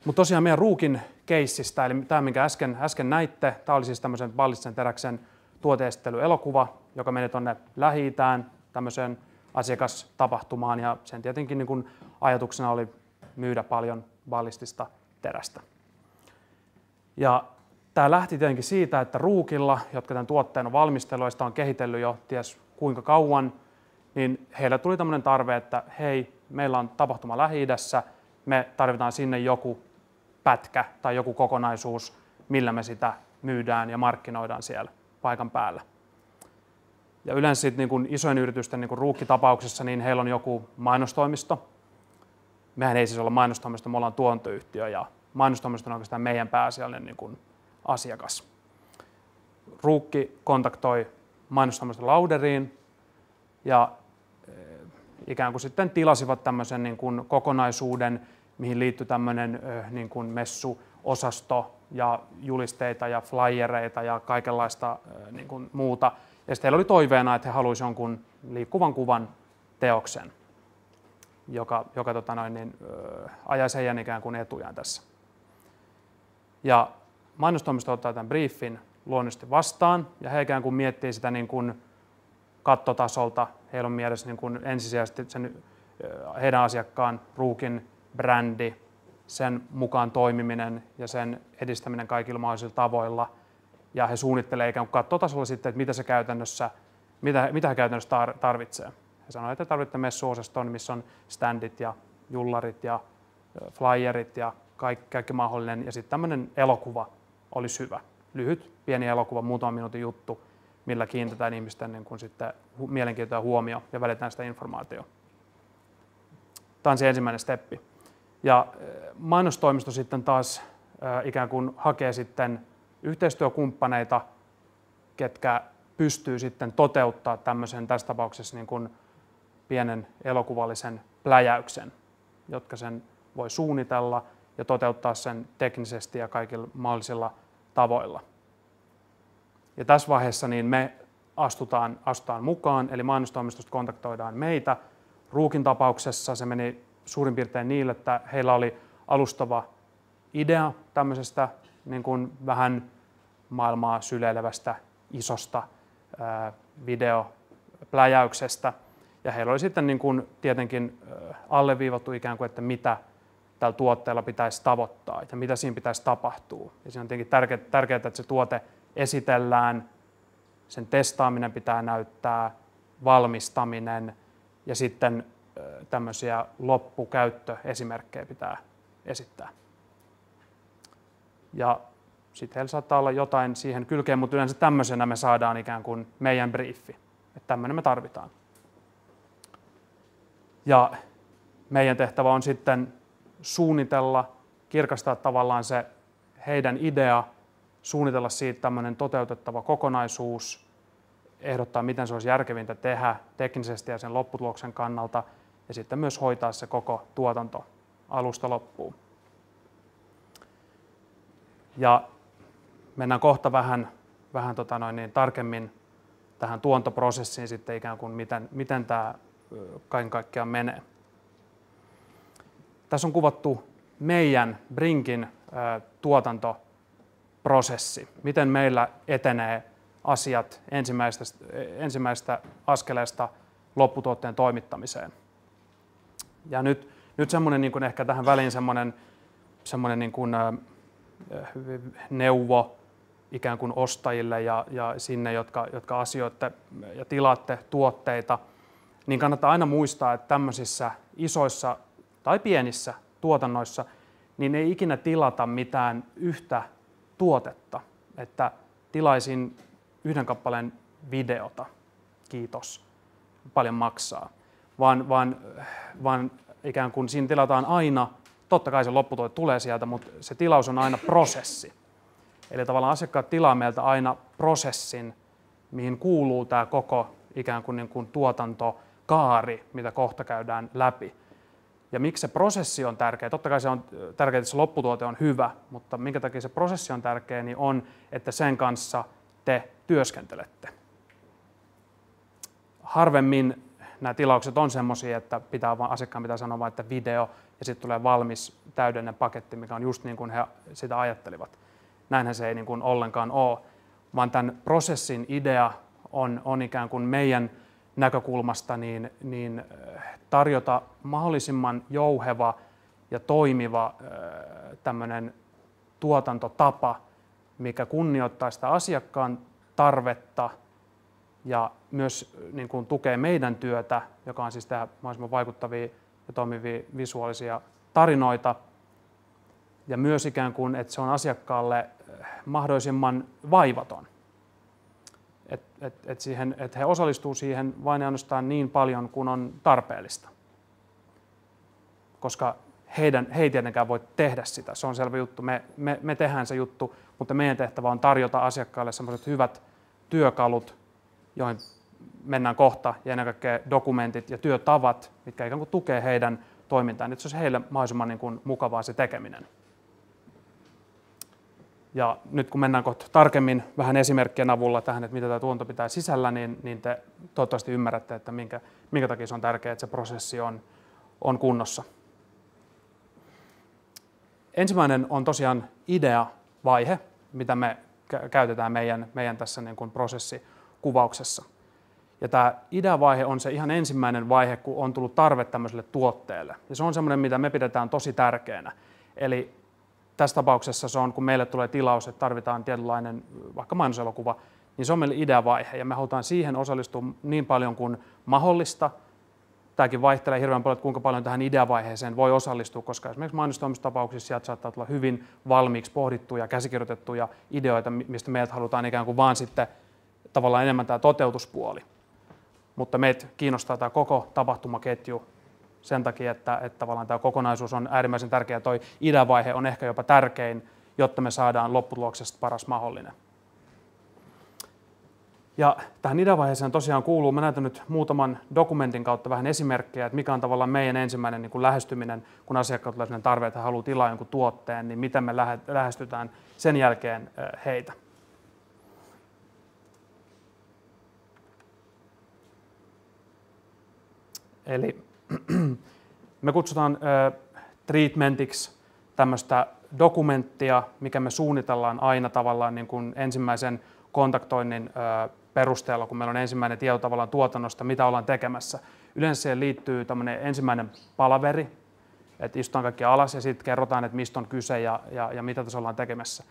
Mutta tosiaan meidän Ruukin keissistä, eli tämä, minkä äsken näitte, tämä oli siis tämmöisen Ballistisen teräksen tuoteesittelyelokuva, joka meni tuonne Lähi-Itään tämmöiseen asiakastapahtumaan, ja sen tietenkin niin kun ajatuksena oli myydä paljon ballistista terästä. Ja tämä lähti tietenkin siitä, että Ruukilla, jotka tämän tuotteen on valmistellut ja sitä on kehitellyt jo ties kuinka kauan, niin heillä tuli tämmöinen tarve, että hei, meillä on tapahtuma Lähi-idässä, me tarvitaan sinne joku pätkä tai joku kokonaisuus, millä me sitä myydään ja markkinoidaan siellä paikan päällä. Ja yleensä sitten niin kuin isojen yritysten niin kuin Ruukki-tapauksessa, niin heillä on joku mainostoimisto. Mehän ei siis olla mainostoimisto, me ollaan tuotantoyhtiö ja mainostoimisto on oikeastaan meidän pääasiallinen niin kuin asiakas. Ruukki kontaktoi mainostoimisto Lauderiin ja ikään kuin sitten tilasivat tämmöisen niin kuin kokonaisuuden, mihin liittyi tämmöinen niin kuin messuosasto ja julisteita ja flyereita ja kaikenlaista niin kuin muuta. Ja sitten heillä oli toiveena, että he haluaisivat jonkun liikkuvan kuvan teoksen, joka ajaisi heidän ikään kuin etujaan tässä. Ja mainostoimisto ottaa tämän briefin luonnollisesti vastaan ja he ikään kuin miettii sitä niin kuin kattotasolta. Heillä on mielessä niin kuin ensisijaisesti heidän asiakkaan Ruukin brändi, sen mukaan toimiminen ja sen edistäminen kaikilla mahdollisilla tavoilla. Ja he suunnittelee ikään kuin kattotasolla sitten, että mitä he käytännössä tarvitsee. He sanoo, että tarvitsette messuosaston, missä on standit ja jullarit ja flyerit ja kaikki mahdollinen. Ja sitten tämmöinen elokuva olisi hyvä. Lyhyt, pieni elokuva, muutaman minuutin juttu, millä kiinnitetään ihmisten niin kuin sitten mielenkiintoa ja huomio ja välitetään sitä informaatiota. Tämä on se ensimmäinen steppi. Ja mainostoimisto sitten taas ikään kuin hakee sitten yhteistyökumppaneita, ketkä pystyy sitten toteuttaa tämmöisen tässä tapauksessa niin kuin pienen elokuvallisen pläjäyksen, jotka sen voi suunnitella ja toteuttaa sen teknisesti ja kaikilla mahdollisilla tavoilla. Ja tässä vaiheessa niin me astutaan mukaan, eli mainostoimistosta kontaktoidaan meitä. Ruukin tapauksessa se meni suurin piirtein niin, että heillä oli alustava idea tämmöisestä niin kuin vähän maailmaa syleilevästä isosta videopläjäyksestä. Ja heillä oli sitten niin kuin tietenkin alleviivattu ikään kuin, että mitä tällä tuotteella pitäisi tavoittaa ja mitä siinä pitäisi tapahtua. Ja siinä on tietenkin tärkeää, että se tuote esitellään, sen testaaminen pitää näyttää, valmistaminen ja sitten tämmöisiä loppukäyttöesimerkkejä pitää esittää. Ja sitten heillä saattaa olla jotain siihen kylkeen, mutta yleensä tämmöisenä me saadaan ikään kuin meidän briefi. Että tämmöinen me tarvitaan. Ja meidän tehtävä on sitten suunnitella, kirkastaa tavallaan se heidän idea, suunnitella siitä tämmöinen toteutettava kokonaisuus, ehdottaa, miten se olisi järkevintä tehdä teknisesti ja sen lopputuloksen kannalta, ja sitten myös hoitaa se koko tuotanto alusta loppuun. Ja mennään kohta vähän tarkemmin tähän tuotantoprosessiin sitten ikään kuin, miten tämä kaiken kaikkiaan menee. Tässä on kuvattu meidän Brinkin tuotantoprosessi, miten meillä etenee asiat ensimmäisestä askeleesta lopputuotteen toimittamiseen. Ja nyt semmoinen niin kuin ehkä tähän väliin semmoinen niin kuin, neuvo ikään kuin ostajille ja sinne, jotka asioitte ja tilaatte tuotteita, niin kannattaa aina muistaa, että tämmöisissä isoissa tai pienissä tuotannoissa niin ei ikinä tilata mitään yhtä tuotetta, että tilaisin yhden kappaleen videota, kiitos, paljon maksaa, vaan ikään kuin siinä tilataan aina, totta kai se lopputuote tulee sieltä, mutta se tilaus on aina prosessi. Eli tavallaan asiakkaat tilaa meiltä aina prosessin, mihin kuuluu tämä koko ikään kuin tuotantokaari, mitä kohta käydään läpi. Ja miksi se prosessi on tärkeä? Totta kai se on tärkeää, että se lopputuote on hyvä, mutta minkä takia se prosessi on tärkeä, niin on, että sen kanssa te työskentelette. Harvemmin nämä tilaukset on semmoisia, että asiakkaan pitää sanoa vain, että video, ja sitten tulee valmis täydellinen paketti, mikä on just niin kuin he sitä ajattelivat. Näinhän se ei niin kuin ollenkaan ole, vaan tämän prosessin idea on ikään kuin meidän näkökulmasta niin tarjota mahdollisimman jouheva ja toimiva tämmöinen tuotantotapa, mikä kunnioittaa sitä asiakkaan tarvetta ja myös niin kuin tukee meidän työtä, joka on siis tehdä mahdollisimman vaikuttavia ja toimivia visuaalisia tarinoita. Ja myös ikään kuin, että se on asiakkaalle mahdollisimman vaivaton. Että he osallistuu siihen vain ja ainoastaan niin paljon kuin on tarpeellista. Koska he ei tietenkään voi tehdä sitä, se on selvä juttu. Me tehdään se juttu, mutta meidän tehtävä on tarjota asiakkaille sellaiset hyvät työkalut, joihin mennään kohta, ja ennen kaikkea dokumentit ja työtavat, mitkä ikään kuin tukee heidän toimintaan, että se olisi heille mahdollisimman niin kuin mukavaa se tekeminen. Ja nyt kun mennään kohta tarkemmin vähän esimerkkien avulla tähän, että mitä tämä tuotanto pitää sisällä, niin te toivottavasti ymmärrätte, että minkä takia se on tärkeää, että se prosessi on kunnossa. Ensimmäinen on tosiaan ideavaihe, mitä me käytetään meidän tässä niin kuin prosessikuvauksessa. Ja tämä ideavaihe on se ihan ensimmäinen vaihe, kun on tullut tarve tämmöiselle tuotteelle. Ja se on semmoinen, mitä me pidetään tosi tärkeänä. Eli tässä tapauksessa se on, kun meille tulee tilaus, että tarvitaan tietynlainen vaikka mainoselokuva, niin se on meille ideavaihe. Ja me halutaan siihen osallistua niin paljon kuin mahdollista. Tämäkin vaihtelee hirveän paljon, että kuinka paljon tähän ideavaiheeseen voi osallistua, koska esimerkiksi mainostoimistapauksissa sieltä saattaa tulla hyvin valmiiksi pohdittuja, käsikirjoitettuja ideoita, mistä meiltä halutaan ikään kuin vaan sitten tavallaan enemmän tämä toteutuspuoli. Mutta meitä kiinnostaa tämä koko tapahtumaketju sen takia, että tavallaan tämä kokonaisuus on äärimmäisen tärkeä. Tuo ideavaihe on ehkä jopa tärkein, jotta me saadaan lopputuloksesta paras mahdollinen. Ja tähän ideavaiheeseen tosiaan kuuluu, mä näytän nyt muutaman dokumentin kautta vähän esimerkkejä, että mikä on tavallaan meidän ensimmäinen niin kuin lähestyminen, kun asiakkaat tulee sellainen tarve, että he haluaa tilaa jonkun tuotteen, niin miten me lähestytään sen jälkeen heitä. Eli me kutsutaan treatmentiksi tämmöistä dokumenttia, mikä me suunnitellaan aina tavallaan niin kuin ensimmäisen kontaktoinnin perusteella, kun meillä on ensimmäinen tieto tavallaan tuotannosta, mitä ollaan tekemässä. Yleensä siihen liittyy tämmöinen ensimmäinen palaveri, että istutaan kaikki alas ja sitten kerrotaan, että mistä on kyse ja mitä tässä ollaan tekemässä.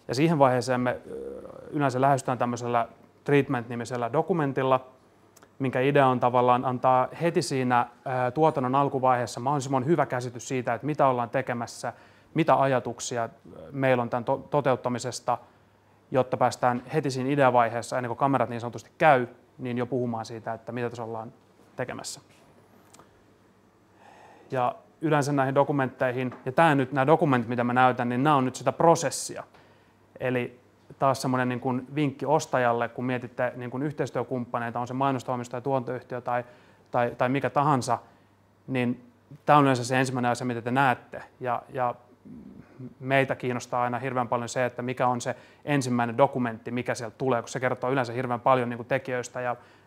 Ja siihen vaiheeseen me yleensä lähestytään tämmöisellä treatment-nimisellä dokumentilla, minkä idea on tavallaan antaa heti siinä tuotannon alkuvaiheessa mahdollisimman hyvä käsitys siitä, että mitä ollaan tekemässä, mitä ajatuksia meillä on tämän toteuttamisesta, jotta päästään heti siinä ideavaiheessa, ennen kuin kamerat niin sanotusti käy, niin jo puhumaan siitä, että mitä tässä ollaan tekemässä. Ja yleensä näihin dokumentteihin, ja nämä dokumentit, mitä mä näytän, niin nämä on nyt sitä prosessia. Eli taas semmoinen niin kuin vinkki ostajalle, kun mietitte niin kuin yhteistyökumppaneita, on se mainostoimisto tai tuontoyhtiö tai mikä tahansa, niin tämä on yleensä se ensimmäinen asia, mitä te näette. Ja meitä kiinnostaa aina hirveän paljon se, että mikä on se ensimmäinen dokumentti, mikä sieltä tulee, kun se kertoo yleensä hirveän paljon niin kuin tekijöistä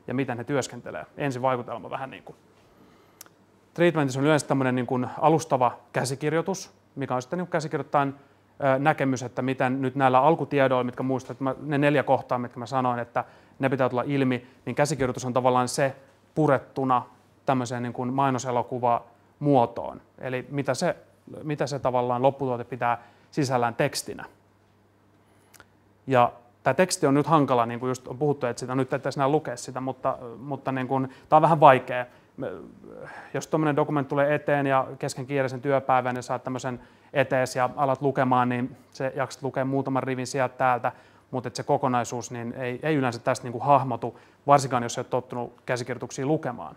ja miten he työskentelee. Ensivaikutelma vähän niin kuin. Treatmentissa on yleensä tämmöinen niin kuin alustava käsikirjoitus, mikä on sitten niin käsikirjoittajan näkemys, että miten nyt näillä alkutiedoilla, mitkä muistat, ne 4 kohtaa, mitkä mä sanoin, että ne pitää tulla ilmi, niin käsikirjoitus on tavallaan se purettuna tämmöiseen niin kuin mainoselokuva muotoon. Eli mitä se tavallaan lopputuote pitää sisällään tekstinä. Ja tämä teksti on nyt hankala, niin kuin just on puhuttu, että sitä nyt ettei enää lukea sitä, mutta niin kuin, tämä on vähän vaikea. Jos tuommoinen dokumentti tulee eteen ja kesken kiireisen työpäivän ja saat tämmöisen etees ja alat lukemaan, niin se jaksat lukea muutaman rivin sieltä täältä, mutta se kokonaisuus niin ei yleensä tästä niin kuin hahmotu, varsinkaan jos ei ole tottunut käsikirjoituksia lukemaan.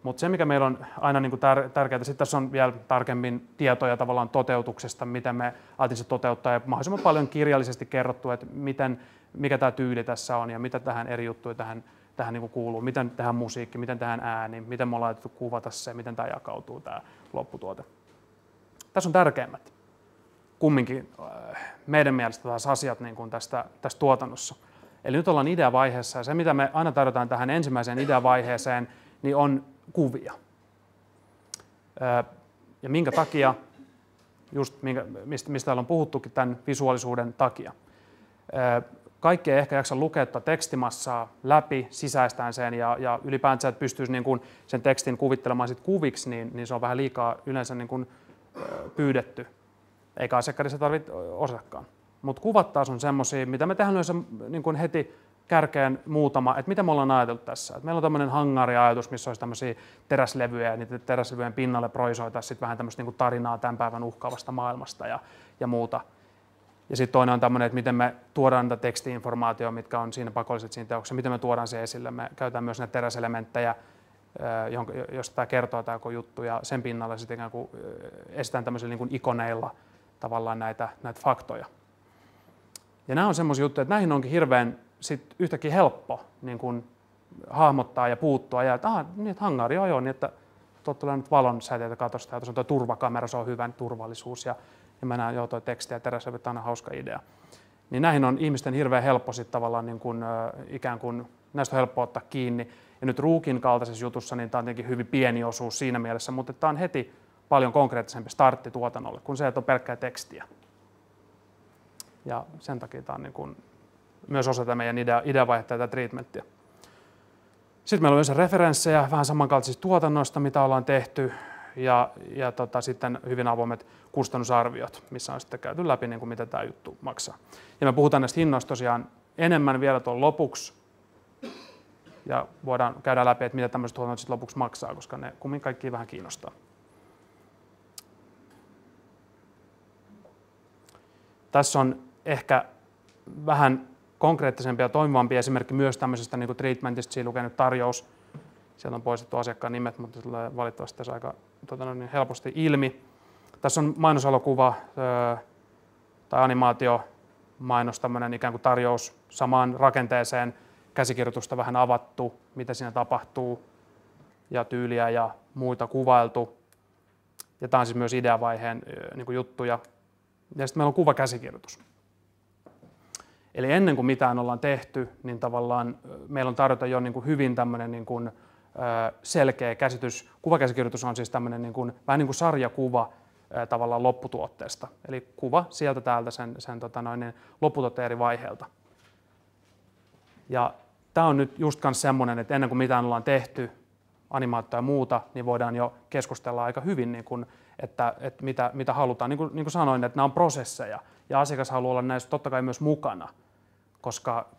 Mutta se, mikä meillä on aina niin kuin tärkeää, sitten tässä on vielä tarkemmin tietoja tavallaan toteutuksesta, miten me ajatellaan se toteuttaa, ja mahdollisimman paljon kirjallisesti kerrottu, että mikä tämä tyyli tässä on ja mitä tähän eri juttuja tähän niin kuin kuuluu, miten tehdään musiikki, miten tehdään ääni, miten me ollaan laitettu kuvata se, miten tämä jakautuu tämä lopputuote. Tässä on tärkeimmät kumminkin meidän mielestä taas asiat niin kuin tässä tuotannossa. Eli nyt ollaan ideavaiheessa, ja se mitä me aina tarjotaan tähän ensimmäiseen ideavaiheeseen, niin on kuvia. Ja minkä takia, just mistä täällä on puhuttukin tämän visuaalisuuden takia. Kaikki ei ehkä jaksa lukea tekstimassaa läpi, sisäistään sen ja ylipäänsä, että pystyisi niin kuin sen tekstin kuvittelemaan sit kuviksi, niin se on vähän liikaa yleensä niin kuin pyydetty. Eikä asiakkaissa tarvitse osakkaan. Mutta kuvat taas on semmoisia, mitä me tehdään yleensä niin kuin heti kärkeen muutama, että mitä me ollaan ajateltu tässä. Et meillä on tämmöinen hangariajatus, missä olisi tämmöisiä teräslevyjä, ja niiden teräslevyjen pinnalle projisoitaisiin sitten vähän tämmöistä niin kuin tarinaa tämän päivän uhkaavasta maailmasta ja muuta. Ja sitten toinen on tämmöinen, että miten me tuodaan niitä teksti-informaatioita, mitkä on siinä pakolliset siinä teoksessa, miten me tuodaan se esille. Me käytetään myös näitä teräselementtejä, josta tämä kertoo tämä juttu, ja sen pinnalla sitten ikään kuin esitään tämmöisillä niin kuin ikoneilla tavallaan näitä faktoja. Ja nämä on semmoisia juttuja, että näihin onkin hirveän sit yhtäkkiä helppo niin kun hahmottaa ja puuttua. Ja että niin, että hangari joo, niin että tuolta tulee nyt valon säteitä katosta, ja tuossa on tuo turvakamera, se on hyvä turvallisuus, ja mä näen joo tuo teksti ja teräslevyt on aina hauska idea. Niin näihin on ihmisten hirveän helppo sit tavallaan niin kun, ikään kuin, näistä on helppo ottaa kiinni. Ja nyt Ruukin kaltaisessa jutussa, niin tämä on tietenkin hyvin pieni osuus siinä mielessä, mutta tämä on heti paljon konkreettisempi startti tuotannolle kuin se, että on pelkkää tekstiä. Ja sen takia tämä on niin kuin myös osa meidän ideavaihetta ja treatmenttiä. Sitten meillä on myös referenssejä vähän samankaltaisista tuotannoista, mitä ollaan tehty, ja sitten hyvin avoimet kustannusarviot, missä on sitten käyty läpi, niin kuin mitä tämä juttu maksaa. Ja me puhutaan näistä hinnoista tosiaan enemmän vielä tuon lopuksi, ja voidaan käydä läpi, että mitä tämmöiset tuotannot sitten lopuksi maksaa, koska ne kummin kaikki vähän kiinnostaa. Tässä on ehkä vähän konkreettisempi ja toimivampi esimerkki myös tämmöisestä niin kuin treatmentistä. Siinä lukee nyt tarjous. Sieltä on poistettu asiakkaan nimet, mutta se tulee valitettavasti tässä aika niin helposti ilmi. Tässä on mainosalokuva tai animaatiomainos, tämmöinen ikään kuin tarjous samaan rakenteeseen, käsikirjoitusta vähän avattu, mitä siinä tapahtuu, ja tyyliä ja muita kuvailtu. Ja tämä on siis myös ideavaiheen niin kuin juttuja. Ja sitten meillä on kuvakäsikirjoitus. Eli ennen kuin mitään ollaan tehty, niin tavallaan meillä on tarjota jo niin kuin hyvin tämmöinen niin kuin selkeä käsitys. Kuvakäsikirjoitus on siis tämmöinen niin kuin, vähän niin kuin sarjakuva tavallaan lopputuotteesta. Eli kuva sieltä täältä sen lopputuotteen eri vaiheelta. Ja tämä on nyt just myös semmoinen, että ennen kuin mitään ollaan tehty, animaattoa ja muuta, niin voidaan jo keskustella aika hyvin, niin kuin, että mitä halutaan. Niin kuin sanoin, että nämä on prosesseja ja asiakas haluaa olla näissä totta kai myös mukana,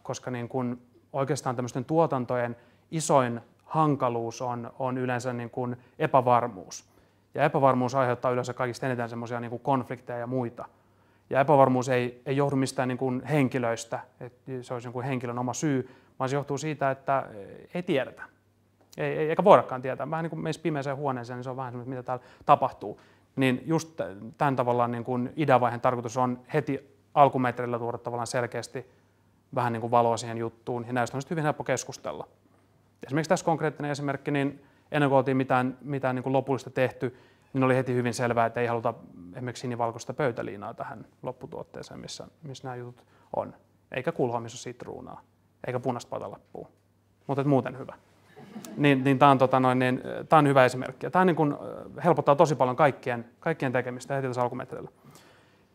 koska niin kuin oikeastaan tämmöisten tuotantojen isoin hankaluus on yleensä niin kuin epävarmuus. Ja epävarmuus aiheuttaa yleensä kaikista eniten semmoisia niin kuin konflikteja ja muita. Ja epävarmuus ei johdu mistään niin kuin henkilöistä, että se olisi jonkun henkilön oma syy, vaan se johtuu siitä, että ei tiedetä. Eikä voidakaan tietää. Vähän niin kuin meissä pimeäseen huoneeseen, niin se on vähän semmoista, mitä täällä tapahtuu. Niin just tämän tavallaan niin kuin ideavaiheen tarkoitus on heti alkumetreillä tuoda tavallaan selkeästi vähän niin kuin valoa siihen juttuun, ja näistä on hyvin helppo keskustella. Esimerkiksi tässä konkreettinen esimerkki, niin ennen kuin oltiin mitään niin kuin lopullista tehty, niin oli heti hyvin selvää, että ei haluta esimerkiksi sinivalkoista pöytäliinaa tähän lopputuotteeseen, missä nämä jutut on. Eikä kulhoa, missä on sitruunaa, eikä punaista patalappua, mutta muuten hyvä. Niin tämä on hyvä esimerkki. Tämä niin kuin helpottaa tosi paljon kaikkien tekemistä heti tässä alkumetreillä.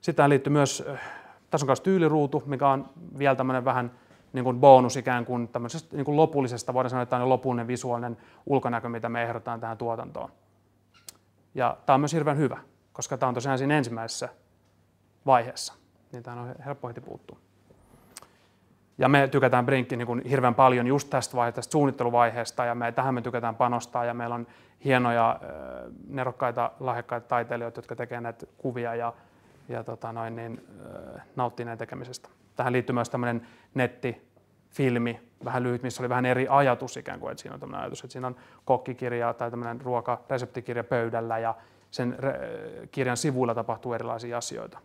Sitten tähän liittyy myös, tässä on myös tyyliruutu, mikä on vielä tämmöinen vähän niin kuin bonus ikään kuin tämmöisestä niin kuin lopullisesta, voidaan sanoa, että tämä on lopullinen visuaalinen ulkonäkö, mitä me ehdotetaan tähän tuotantoon. Ja tämä on myös hirveän hyvä, koska tämä on tosiaan siinä ensimmäisessä vaiheessa, niin tämä on helppo heti puuttua. Ja me tykätään Brinkki niin kuin hirveän paljon just tästä suunnitteluvaiheesta, ja tähän me tykätään panostaa, ja meillä on hienoja, nerokkaita, lahjakkaita taiteilijoita, jotka tekevät näitä kuvia ja nauttii näiden tekemisestä. Tähän liittyy myös tämmöinen nettifilmi, vähän lyhyt, missä oli vähän eri ajatus ikään kuin, että siinä on tämmöinen ajatus, että siinä on kokkikirja tai tämmöinen ruokareseptikirja pöydällä, ja sen kirjan sivuilla tapahtuu erilaisia asioita.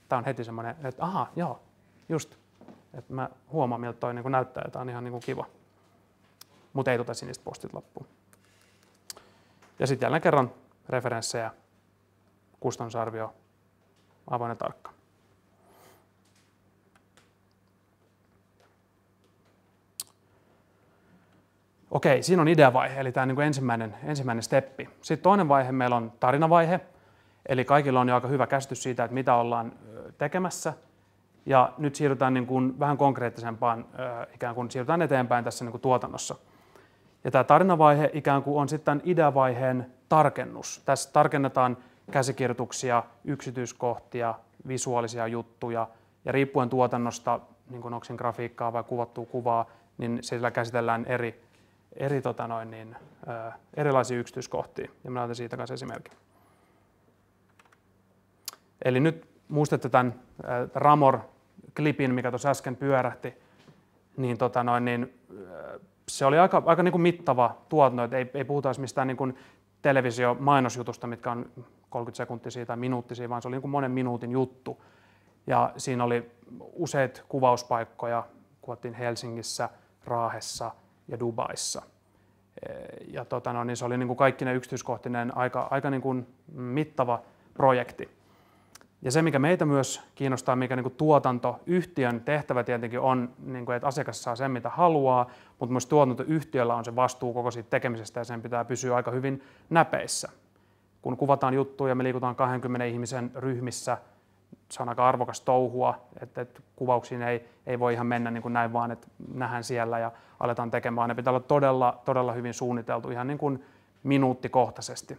Tämä on heti semmoinen, että aha, joo, just. Että mä huomaan, miltä toi niin näyttää, ja tämä on ihan niin kuin kiva. Mutta ei sinistä postit loppuun. Ja sitten jälleen kerran referenssejä, kustannusarvio, avoin ja tarkka. Okei, siinä on ideavaihe, eli tämä on niin kuin ensimmäinen steppi. Sitten toinen vaihe meillä on tarinavaihe, eli kaikilla on jo aika hyvä käsitys siitä, että mitä ollaan tekemässä. Ja nyt siirrytään niin kuin vähän konkreettisempaan, ikään kuin siirrytään eteenpäin tässä niin kuin tuotannossa. Ja tämä tarinavaihe ikään kuin on sitten ideavaiheen tarkennus. Tässä tarkennetaan käsikirjoituksia, yksityiskohtia, visuaalisia juttuja, ja riippuen tuotannosta, niin kuin onko siinä grafiikkaa vai kuvattua kuvaa, niin sillä käsitellään erilaisia yksityiskohtia. Ja mä näytän siitä kanssa esimerkin. Eli nyt muistatte tämän Ramor-klipin, mikä tuossa äsken pyörähti, niin, se oli aika niin kuin mittava tuotanto, että ei puhuta mistään niin kuin televisio-mainosjutusta, mitkä on 30 sekuntisia tai minuuttisia, vaan se oli niin kuin monen minuutin juttu. Ja siinä oli useita kuvauspaikkoja, kuvattiin Helsingissä, Raahessa ja Dubaissa. Ja niin se oli niin kuin kaikkinen yksityiskohtinen aika niin kuin mittava projekti. Ja se, mikä meitä myös kiinnostaa, mikä niin kuin tuotantoyhtiön tehtävä tietenkin on, niin kuin, että asiakas saa sen, mitä haluaa, mutta myös tuotantoyhtiöllä on se vastuu koko siitä tekemisestä, ja sen pitää pysyä aika hyvin näpeissä. Kun kuvataan juttuja, me liikutaan 20 ihmisen ryhmissä, se on aika arvokas touhua, että kuvauksiin ei voi ihan mennä niin kuin näin vaan, että nähdään siellä ja aletaan tekemään. Ne pitää olla todella hyvin suunniteltu, ihan niin kuin minuuttikohtaisesti.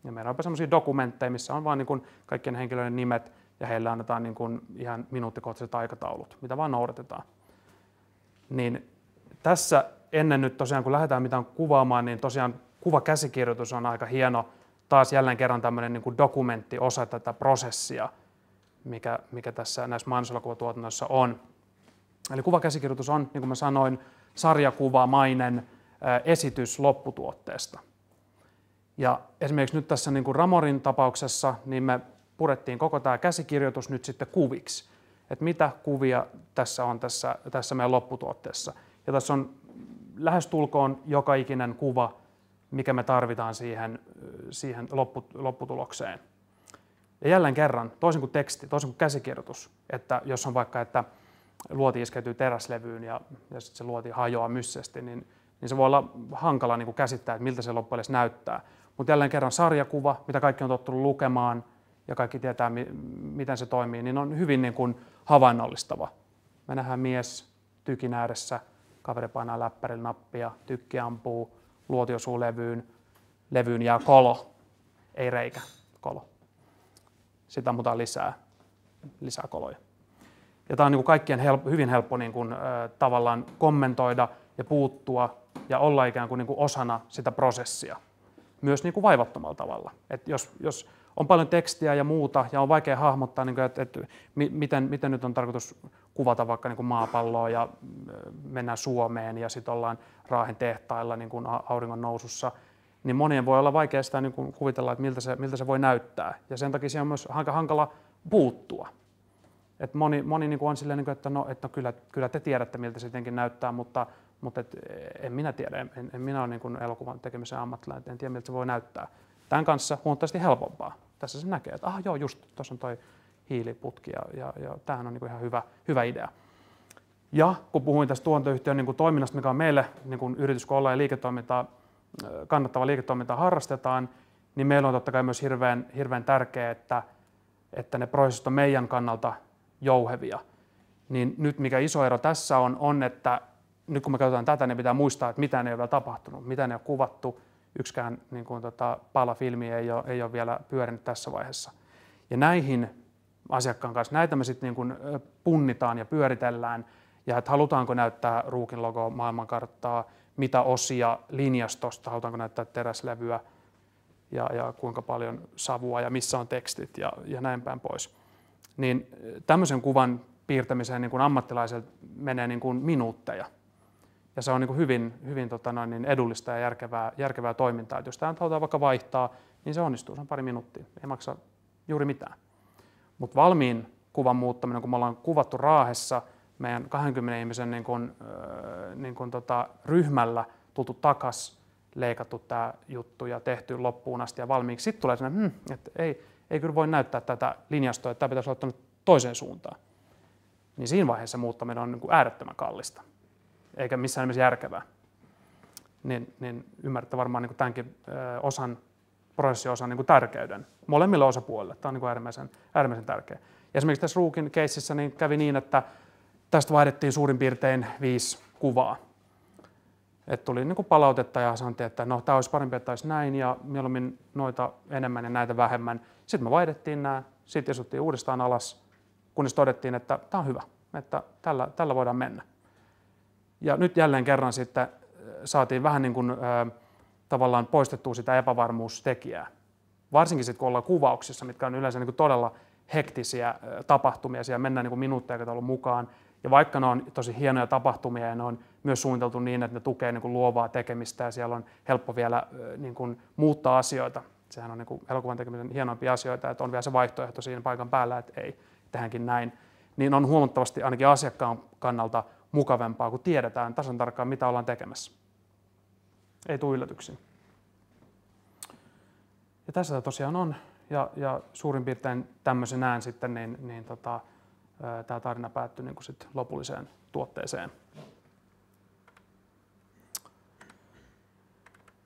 Ja meillä on sellaisia dokumentteja, missä on vain niin kaikkien henkilöiden nimet, ja heille annetaan niin kuin ihan minuuttikohtaiset aikataulut, mitä vaan noudatetaan. Niin tässä ennen nyt tosiaan, kun lähdetään mitään kuvaamaan, niin tosiaan kuvakäsikirjoitus on aika hieno, taas jälleen kerran tämmöinen niin kuin dokumenttiosa tätä prosessia, mikä tässä näissä mainoselokuvatuotannoissa on. Eli kuvakäsikirjoitus on, niin kuin mä sanoin, sarjakuvamainen esitys lopputuotteesta. Ja esimerkiksi nyt tässä niin kuin Ramorin tapauksessa, niin me purettiin koko tämä käsikirjoitus nyt sitten kuviksi. Että mitä kuvia tässä on tässä meidän lopputuotteessa. Ja tässä on lähestulkoon joka ikinen kuva, mikä me tarvitaan siihen lopputulokseen. Ja jälleen kerran, toisin kuin teksti, toisin kuin käsikirjoitus, että jos on vaikka, että luoti iskeytyy teräslevyyn ja sitten se luoti hajoaa myssesti, niin se voi olla hankala niin kuin käsittää, että miltä se loppujen lopuksi näyttää. Mutta jälleen kerran sarjakuva, mitä kaikki on tottunut lukemaan ja kaikki tietää, miten se toimii, niin on hyvin niin kuin havainnollistava. Me nähdään mies tykin ääressä, kaveri painaa läppärillä nappia, tykki ampuu, levyyn jää kolo, ei reikä, kolo. Sitten ammutaan lisää koloja. Ja tämä on niin kuin kaikkien hyvin helppo niin kuin, tavallaan kommentoida ja puuttua ja olla ikään kuin osana sitä prosessia. Myös niin kuin vaivattomalla tavalla. Et jos on paljon tekstiä ja muuta ja on vaikea hahmottaa, niin kuin, että miten nyt on tarkoitus kuvata vaikka niin kuin maapalloa ja mennään Suomeen ja sitten ollaan Raahen tehtailla niin kuin auringon nousussa, niin monien voi olla vaikea sitä niin kuin kuvitella, että miltä se voi näyttää. Ja sen takia siihen on myös hankala puuttua. Et moni niin kuin on silleen, että kyllä te tiedätte, miltä se jotenkin näyttää, mutta en minä tiedä. En minä ole niin kuin elokuvan tekemisen ammattilainen, en tiedä, miltä se voi näyttää. Tämän kanssa huomattavasti helpompaa. Tässä se näkee, että joo, just tuossa on toi hiiliputki ja tämähän on niin kuin ihan hyvä idea. Ja kun puhuin tästä tuotantoyhtiön niin kuin toiminnasta, mikä on meille niin kuin yritys, kun ollaan ja kannattava liiketoimintaa harrastetaan, niin meillä on totta kai myös hirveän tärkeää, että ne prosessit on meidän kannalta jouhevia. Niin nyt mikä iso ero tässä on, että nyt kun me katsotaan tätä, niin pitää muistaa, että mitään ei ole vielä tapahtunut, mitään ei ole kuvattu, yksikään niin kuin, pala filmiä ei ole vielä pyörinyt tässä vaiheessa. Ja näihin asiakkaan kanssa, näitä me sitten niin kuin punnitaan ja pyöritellään, ja että halutaanko näyttää Ruukin logoa, maailmankarttaa, mitä osia linjastosta, halutaanko näyttää teräslevyä, ja kuinka paljon savua ja missä on tekstit ja näin päin pois. Niin tämmöisen kuvan piirtämiseen niin kuin ammattilaiselta menee niin kuin minuutteja. Ja se on niin kuin hyvin edullista ja järkevää toimintaa. Et jos tämä halutaan vaikka vaihtaa, niin se onnistuu, se on pari minuuttia, ei maksa juuri mitään. Mutta valmiin kuvan muuttaminen, kun me ollaan kuvattu Raahessa meidän 20 ihmisen ryhmällä, tultu takas, leikattu tämä juttu ja tehty loppuun asti ja valmiiksi. Sitten tulee sellainen, että ei kyllä voi näyttää tätä linjastoa, että tämä pitäisi olla toiseen suuntaan. Niin siinä vaiheessa muuttaminen on niin kuin äärettömän kallista, eikä missään nimessä järkevää. Niin ymmärrätte varmaan niin kuin tämänkin prosessiosan niin kuin tärkeyden molemmille osapuolille. Tämä on niin kuin äärimmäisen tärkeä. Ja esimerkiksi tässä Ruukin keississä niin kävi niin, että tästä vaihdettiin suurin piirtein 5 kuvaa. Et tuli niin kuin palautetta ja sanottiin, että no, tämä olisi parempi, että olisi näin ja mieluummin noita enemmän ja näitä vähemmän. Sitten me vaihdettiin nämä, sitten isuttiin uudestaan alas, kunnes todettiin, että tämä on hyvä, että tällä voidaan mennä. Ja nyt jälleen kerran sitten saatiin vähän niin kuin, tavallaan poistettua sitä epävarmuustekijää. Varsinkin sitten kun ollaan kuvauksissa, mitkä on yleensä niin kuin todella hektisiä tapahtumia, siellä mennään niin kuin minuuttia mukaan. Ja vaikka ne on tosi hienoja tapahtumia ja ne on myös suunniteltu niin, että ne tukee niin kuin luovaa tekemistä ja siellä on helppo vielä niin kuin muuttaa asioita. Sehän on niin kuin elokuvan tekemisen hienoimpia asioita, että on vielä se vaihtoehto siinä paikan päällä, että ei, tehdäänkin näin. Niin on huomattavasti ainakin asiakkaan kannalta mukavampaa, kun tiedetään tasan tarkkaan, mitä ollaan tekemässä. Ei tule yllätyksiä. Ja tässä tosiaan on, ja suurin piirtein tämmöisenään sitten, tämä tarina päättyi niin kuin sit lopulliseen tuotteeseen.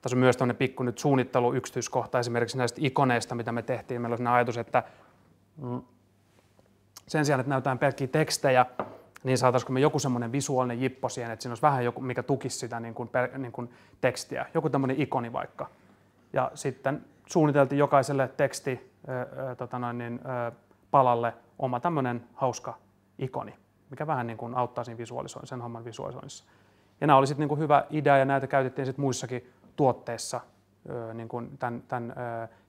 Tässä on myös tämmöinen pikku nyt suunnitteluyksityiskohta esimerkiksi näistä ikoneista, mitä me tehtiin. Meillä on sellainen ajatus, että sen sijaan, että näytetään pelkkiä tekstejä, niin saataisiko me joku semmoinen visuaalinen jippo siihen, että siinä olisi vähän joku, mikä tukisi sitä niin kuin tekstiä. Joku tämmöinen ikoni vaikka. Ja sitten suunniteltiin jokaiselle palalle oma tämmöinen hauska ikoni, mikä vähän niin kuin auttaa siinä sen homman visualisoinnissa. Ja nämä oli sitten niin kuin hyvä idea ja näitä käytettiin sitten muissakin tuotteissa niin kuin tämän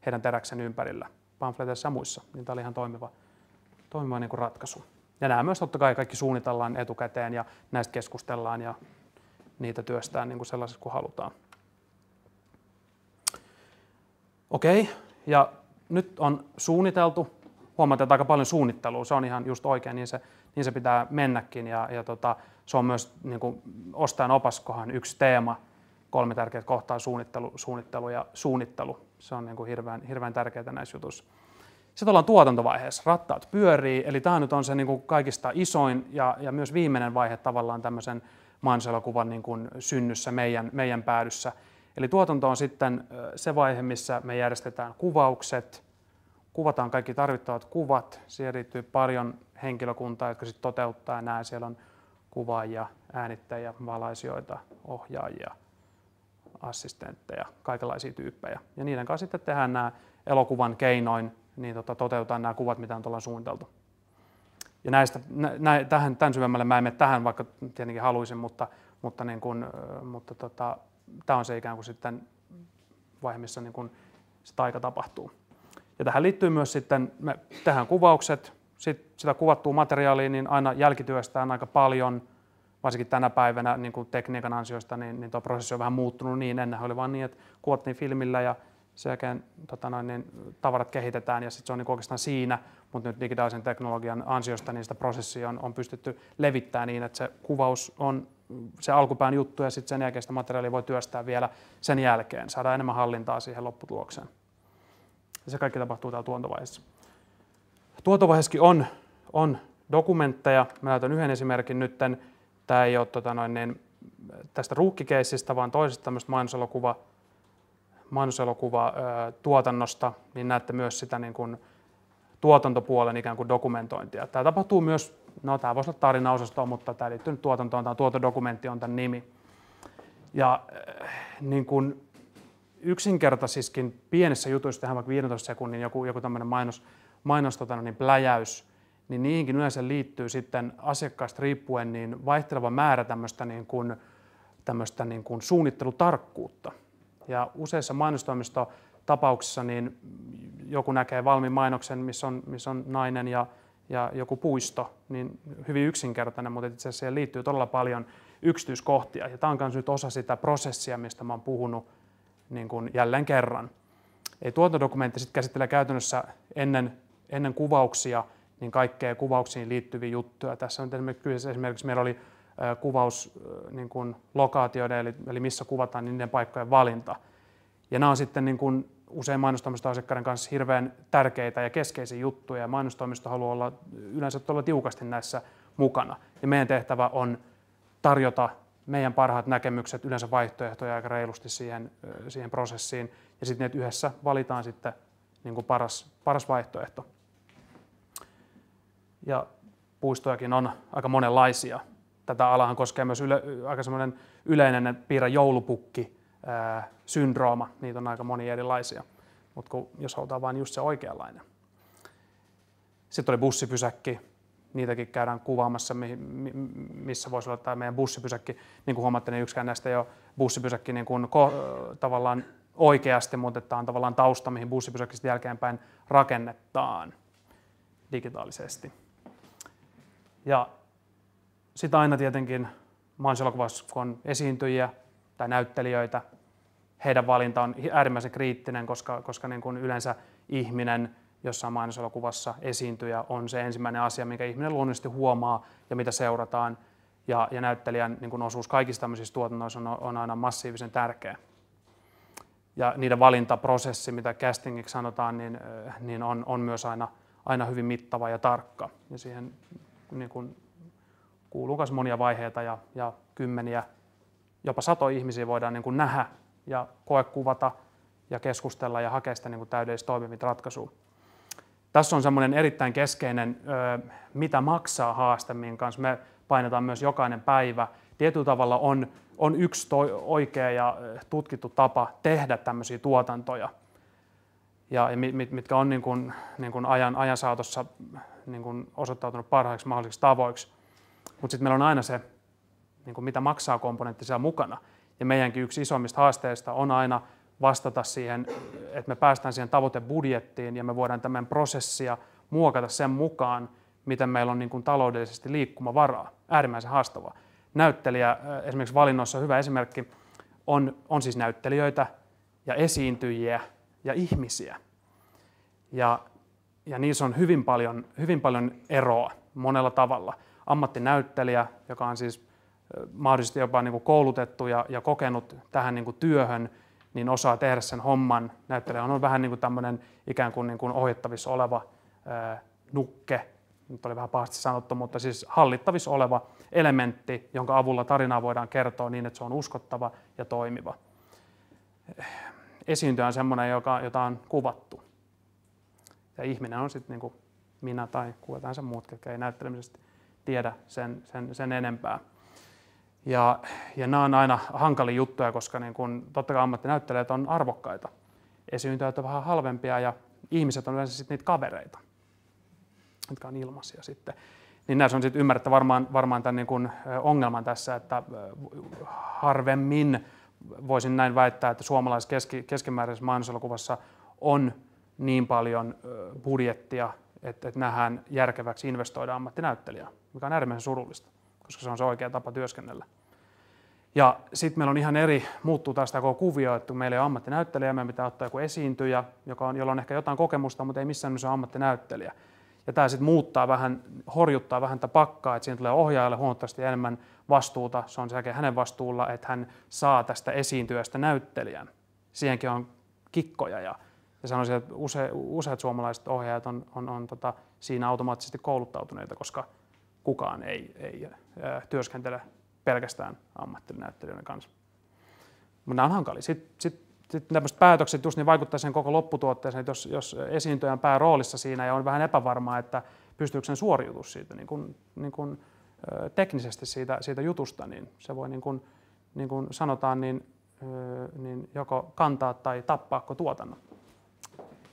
heidän teräksen ympärillä, pamfleteissa ja muissa. Niin tämä oli ihan toimiva niin kuin ratkaisu. Ja nämä myös totta kai kaikki suunnitellaan etukäteen ja näistä keskustellaan ja niitä työstään niin kuin sellaisessa kuin halutaan. Okei, ja nyt on suunniteltu. Huomataan, että aika paljon suunnittelua, se on ihan just oikein, niin se pitää mennäkin. Ja se on myös niin kuin ostajan opaskohan yksi teema, 3 tärkeää kohtaa, suunnittelu ja suunnittelu. Se on niin kuin hirveän tärkeää näissä jutuissa. Sitten ollaan tuotantovaiheessa, rattaat pyörii, eli tämä nyt on se niin kuin kaikista isoin ja myös viimeinen vaihe tavallaan tämmöisen mainoselokuvan niin kuin synnyssä meidän päädyssä. Eli tuotanto on sitten se vaihe, missä me järjestetään kuvaukset, kuvataan kaikki tarvittavat kuvat, siihen liittyy paljon henkilökuntaa, jotka sitten toteuttaa nämä. Siellä on kuvaajia, äänittäjiä, valaisijoita, ohjaajia, assistentteja, kaikenlaisia tyyppejä. Ja niiden kanssa sitten tehdään nämä elokuvan keinoin, niin toteutetaan nämä kuvat, mitä on tuolla suunniteltu. Ja tämän syvemmälle mä en mene tähän, vaikka tietenkin haluaisin, mutta tämä on se ikään kuin sitten vaihe, missä niin kuin se taika tapahtuu. Ja tähän liittyy myös sitten, me tehdään kuvaukset, sitä kuvattua materiaalia niin aina jälkityöstään aika paljon, varsinkin tänä päivänä niin kuin tekniikan ansiosta, niin tuo prosessi on vähän muuttunut niin. Ennenhän oli vaan niin, että kuvattiin filmillä ja sen jälkeen tavarat kehitetään ja sitten se on niin oikeastaan siinä, mutta nyt digitaalisen teknologian ansiosta niin sitä prosessia on pystytty levittämään niin, että se kuvaus on se alkupään juttu ja sitten sen jälkeen sitä materiaalia voi työstää vielä sen jälkeen, saada enemmän hallintaa siihen lopputulokseen. Ja se kaikki tapahtuu täällä tuotantovaiheessa. Tuotantovaiheessakin on dokumentteja. Mä näytän yhden esimerkin nyt. Tämä ei ole tästä ruukkikeissistä, vaan toisesta tämmöistä mainoselokuva-tuotannosta, niin näette myös sitä niin kuin tuotantopuolen ikään kuin dokumentointia. Tämä tapahtuu myös, tämä voisi olla tarinaosastoa, mutta tämä liittyy nyt tuotantoon, tämä tuotantodokumentti on tämän nimi. Ja niin kuin yksinkertaisiskin pienissä jutuissa tehdään vaikka 15 sekunnin joku tämmöinen mainos pläjäys, niin niihinkin yleensä liittyy sitten asiakkaasta riippuen niin vaihteleva määrä tämmöistä niin kuin suunnittelutarkkuutta. Ja useissa mainostoimistotapauksissa niin joku näkee valmiin mainoksen, missä on nainen ja joku puisto, niin hyvin yksinkertainen, mutta itse asiassa siihen liittyy todella paljon yksityiskohtia. Ja tämä on myös nyt osa sitä prosessia, mistä mä oon puhunut niin kuin jälleen kerran. Ei tuotantodokumentti sitten käsittelee käytännössä ennen kuvauksia niin kaikkea kuvauksiin liittyviä juttuja. Tässä on esimerkiksi meillä oli kuvaus niin kuin lokaatioiden, eli missä kuvataan, niin niiden paikkojen valinta. Ja nämä on sitten niin kuin usein mainostoimistoasiakkaiden kanssa hirveän tärkeitä ja keskeisiä juttuja, ja mainostoimisto haluaa olla yleensä todella tiukasti näissä mukana. Ja meidän tehtävä on tarjota meidän parhaat näkemykset, yleensä vaihtoehtoja aika reilusti siihen prosessiin, ja sitten ne yhdessä valitaan sitten niin kuin paras vaihtoehto. Ja puistojakin on aika monenlaisia. Tätä alahan koskee myös aika semmoinen yleinen piirre joulupukki syndrooma. Niitä on aika monia erilaisia, mutta jos halutaan vain just se oikeanlainen. Sitten oli bussipysäkki. Niitäkin käydään kuvaamassa, missä voisi olla tämä meidän bussipysäkki. Niin kuin huomaatte, niin yksikään näistä ei ole bussipysäkki niin kuin tavallaan oikeasti, mutta tämä on tavallaan tausta, mihin bussipysäkistä jälkeenpäin rakennetaan digitaalisesti. Ja sitten aina tietenkin mainoselokuvassa, kun on esiintyjiä tai näyttelijöitä, heidän valinta on äärimmäisen kriittinen, koska niin kuin yleensä ihminen jossain mainoselokuvassa esiintyjä on se ensimmäinen asia, minkä ihminen luonnollisesti huomaa ja mitä seurataan. Ja näyttelijän niin kuin osuus kaikissa tämmöisissä tuotannoissa on aina massiivisen tärkeä. Ja niiden valintaprosessi, mitä castingiksi sanotaan, niin on myös aina hyvin mittava ja tarkka. Ja siihen niin kuin kuuluu myös monia vaiheita ja kymmeniä, jopa satoja ihmisiä voidaan niin kuin nähdä ja koekuvata ja keskustella ja hakea sitä niin kuin täydellistä toimivia ratkaisua. Tässä on semmoinen erittäin keskeinen mitä maksaa haaste, minkä kanssa me painetaan myös jokainen päivä. Tietyllä tavalla on yksi oikea ja tutkittu tapa tehdä tämmöisiä tuotantoja, ja mitkä on niin kuin ajan saatossa niin kuin osoittautunut parhaiksi mahdollisiksi tavoiksi. Mutta sitten meillä on aina se, niin kuin mitä maksaa komponentti siellä mukana. Ja meidänkin yksi isommista haasteista on aina vastata siihen, että me päästään siihen tavoitebudjettiin ja me voidaan tämän prosessia muokata sen mukaan, miten meillä on niin kuin taloudellisesti liikkumavaraa. Äärimmäisen haastavaa. Näyttelijä esimerkiksi valinnoissa hyvä esimerkki on siis näyttelijöitä ja esiintyjiä ja ihmisiä. Ja niissä on hyvin paljon eroa monella tavalla. Ammattinäyttelijä, joka on siis mahdollisesti jopa niin kuin koulutettu ja kokenut tähän niin kuin työhön, niin osaa tehdä sen homman. Näyttelijä on vähän niin kuin tämmöinen ikään kuin, ohjattavissa oleva nukke, nyt oli vähän pahasti sanottu, mutta siis hallittavissa oleva elementti, jonka avulla tarinaa voidaan kertoa niin, että se on uskottava ja toimiva. Esiintyjä on semmoinen, jota on kuvattu. Ja ihminen on sitten niin kuin minä tai kuka tahansa muut, jotka ei näyttelemisestä tiedä sen enempää. Ja nämä on aina hankalia juttuja, koska niin kun, totta kai ammattinäyttelijät on arvokkaita. Esiintyjät on vähän halvempia ja ihmiset on yleensä sitten niitä kavereita, jotka on ilmaisia sitten. Niin näissä on sitten ymmärrettä varmaan tämän niin kun ongelman tässä, että harvemmin voisin näin väittää, että suomalaisessa keskimääräisessä mainoselokuvassa on niin paljon budjettia, että nähdään järkeväksi investoida ammattinäyttelijää, mikä on äärimmäisen surullista, koska se on se oikea tapa työskennellä. Ja sitten meillä on ihan eri, muuttuu taas tämä koko kuvio, että meillä ei ole ammattinäyttelijä, meidän pitää ottaa joku esiintyjä, jolla on ehkä jotain kokemusta, mutta ei missään nimessä ole ammattinäyttelijä. Ja tämä sitten horjuttaa vähän tätä pakkaa, että siinä tulee ohjaajalle huomattavasti enemmän vastuuta, se on sekä hänen vastuulla, että hän saa tästä esiintyjästä näyttelijän. Siihenkin on kikkoja ja sanoisin, että useat suomalaiset ohjaajat on siinä automaattisesti kouluttautuneita, koska kukaan ei työskentele pelkästään ammattinäyttelijöiden kanssa. Mutta nämä on hankalia. Sitten tämmöiset päätökset just niin vaikuttaa sen koko lopputuotteeseen, että jos esiintyjä on pääroolissa siinä ja on vähän epävarmaa, että pystyykö sen suoriutus siitä niin kuin teknisesti siitä jutusta, niin se voi niin kuin sanotaan, niin joko kantaa tai tappaako tuotannon.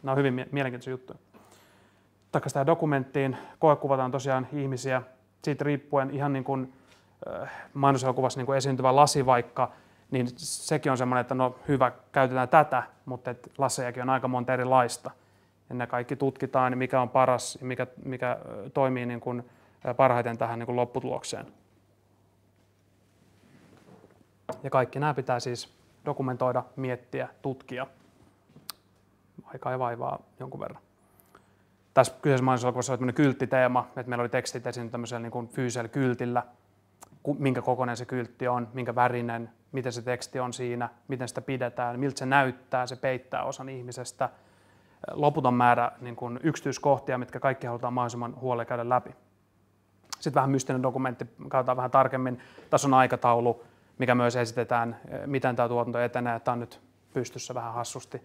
Nämä on hyvin mielenkiintoisia juttuja. Takaisin tähän dokumenttiin koekuvataan tosiaan ihmisiä, siitä riippuen ihan niin kuin mainoselokuvassa niin kuin esiintyvä lasi vaikka, niin sekin on semmoinen, että no hyvä, käytetään tätä, mutta lasejakin on aika monta erilaista. Ja ne kaikki tutkitaan, mikä on paras ja mikä toimii niin kuin parhaiten tähän niin kuin lopputulokseen. Ja kaikki nämä pitää siis dokumentoida, miettiä, tutkia. Aikaa ja vaivaa jonkun verran. Tässä kyseisessä mainoselokuvassa oli tämmöinen kylttiteema, että meillä oli tekstit esiin tämmöisellä niin kuin fyysisellä kyltillä, minkä kokoinen se kyltti on, minkä värinen, miten se teksti on siinä, miten sitä pidetään, miltä se näyttää, se peittää osan ihmisestä. Loputon määrä niin kuin yksityiskohtia, mitkä kaikki halutaan mahdollisimman huolella käydä läpi. Sitten vähän mystinen dokumentti, katsotaan vähän tarkemmin. Tässä on aikataulu, mikä myös esitetään, miten tämä tuotanto etenee. Tämä on nyt pystyssä vähän hassusti,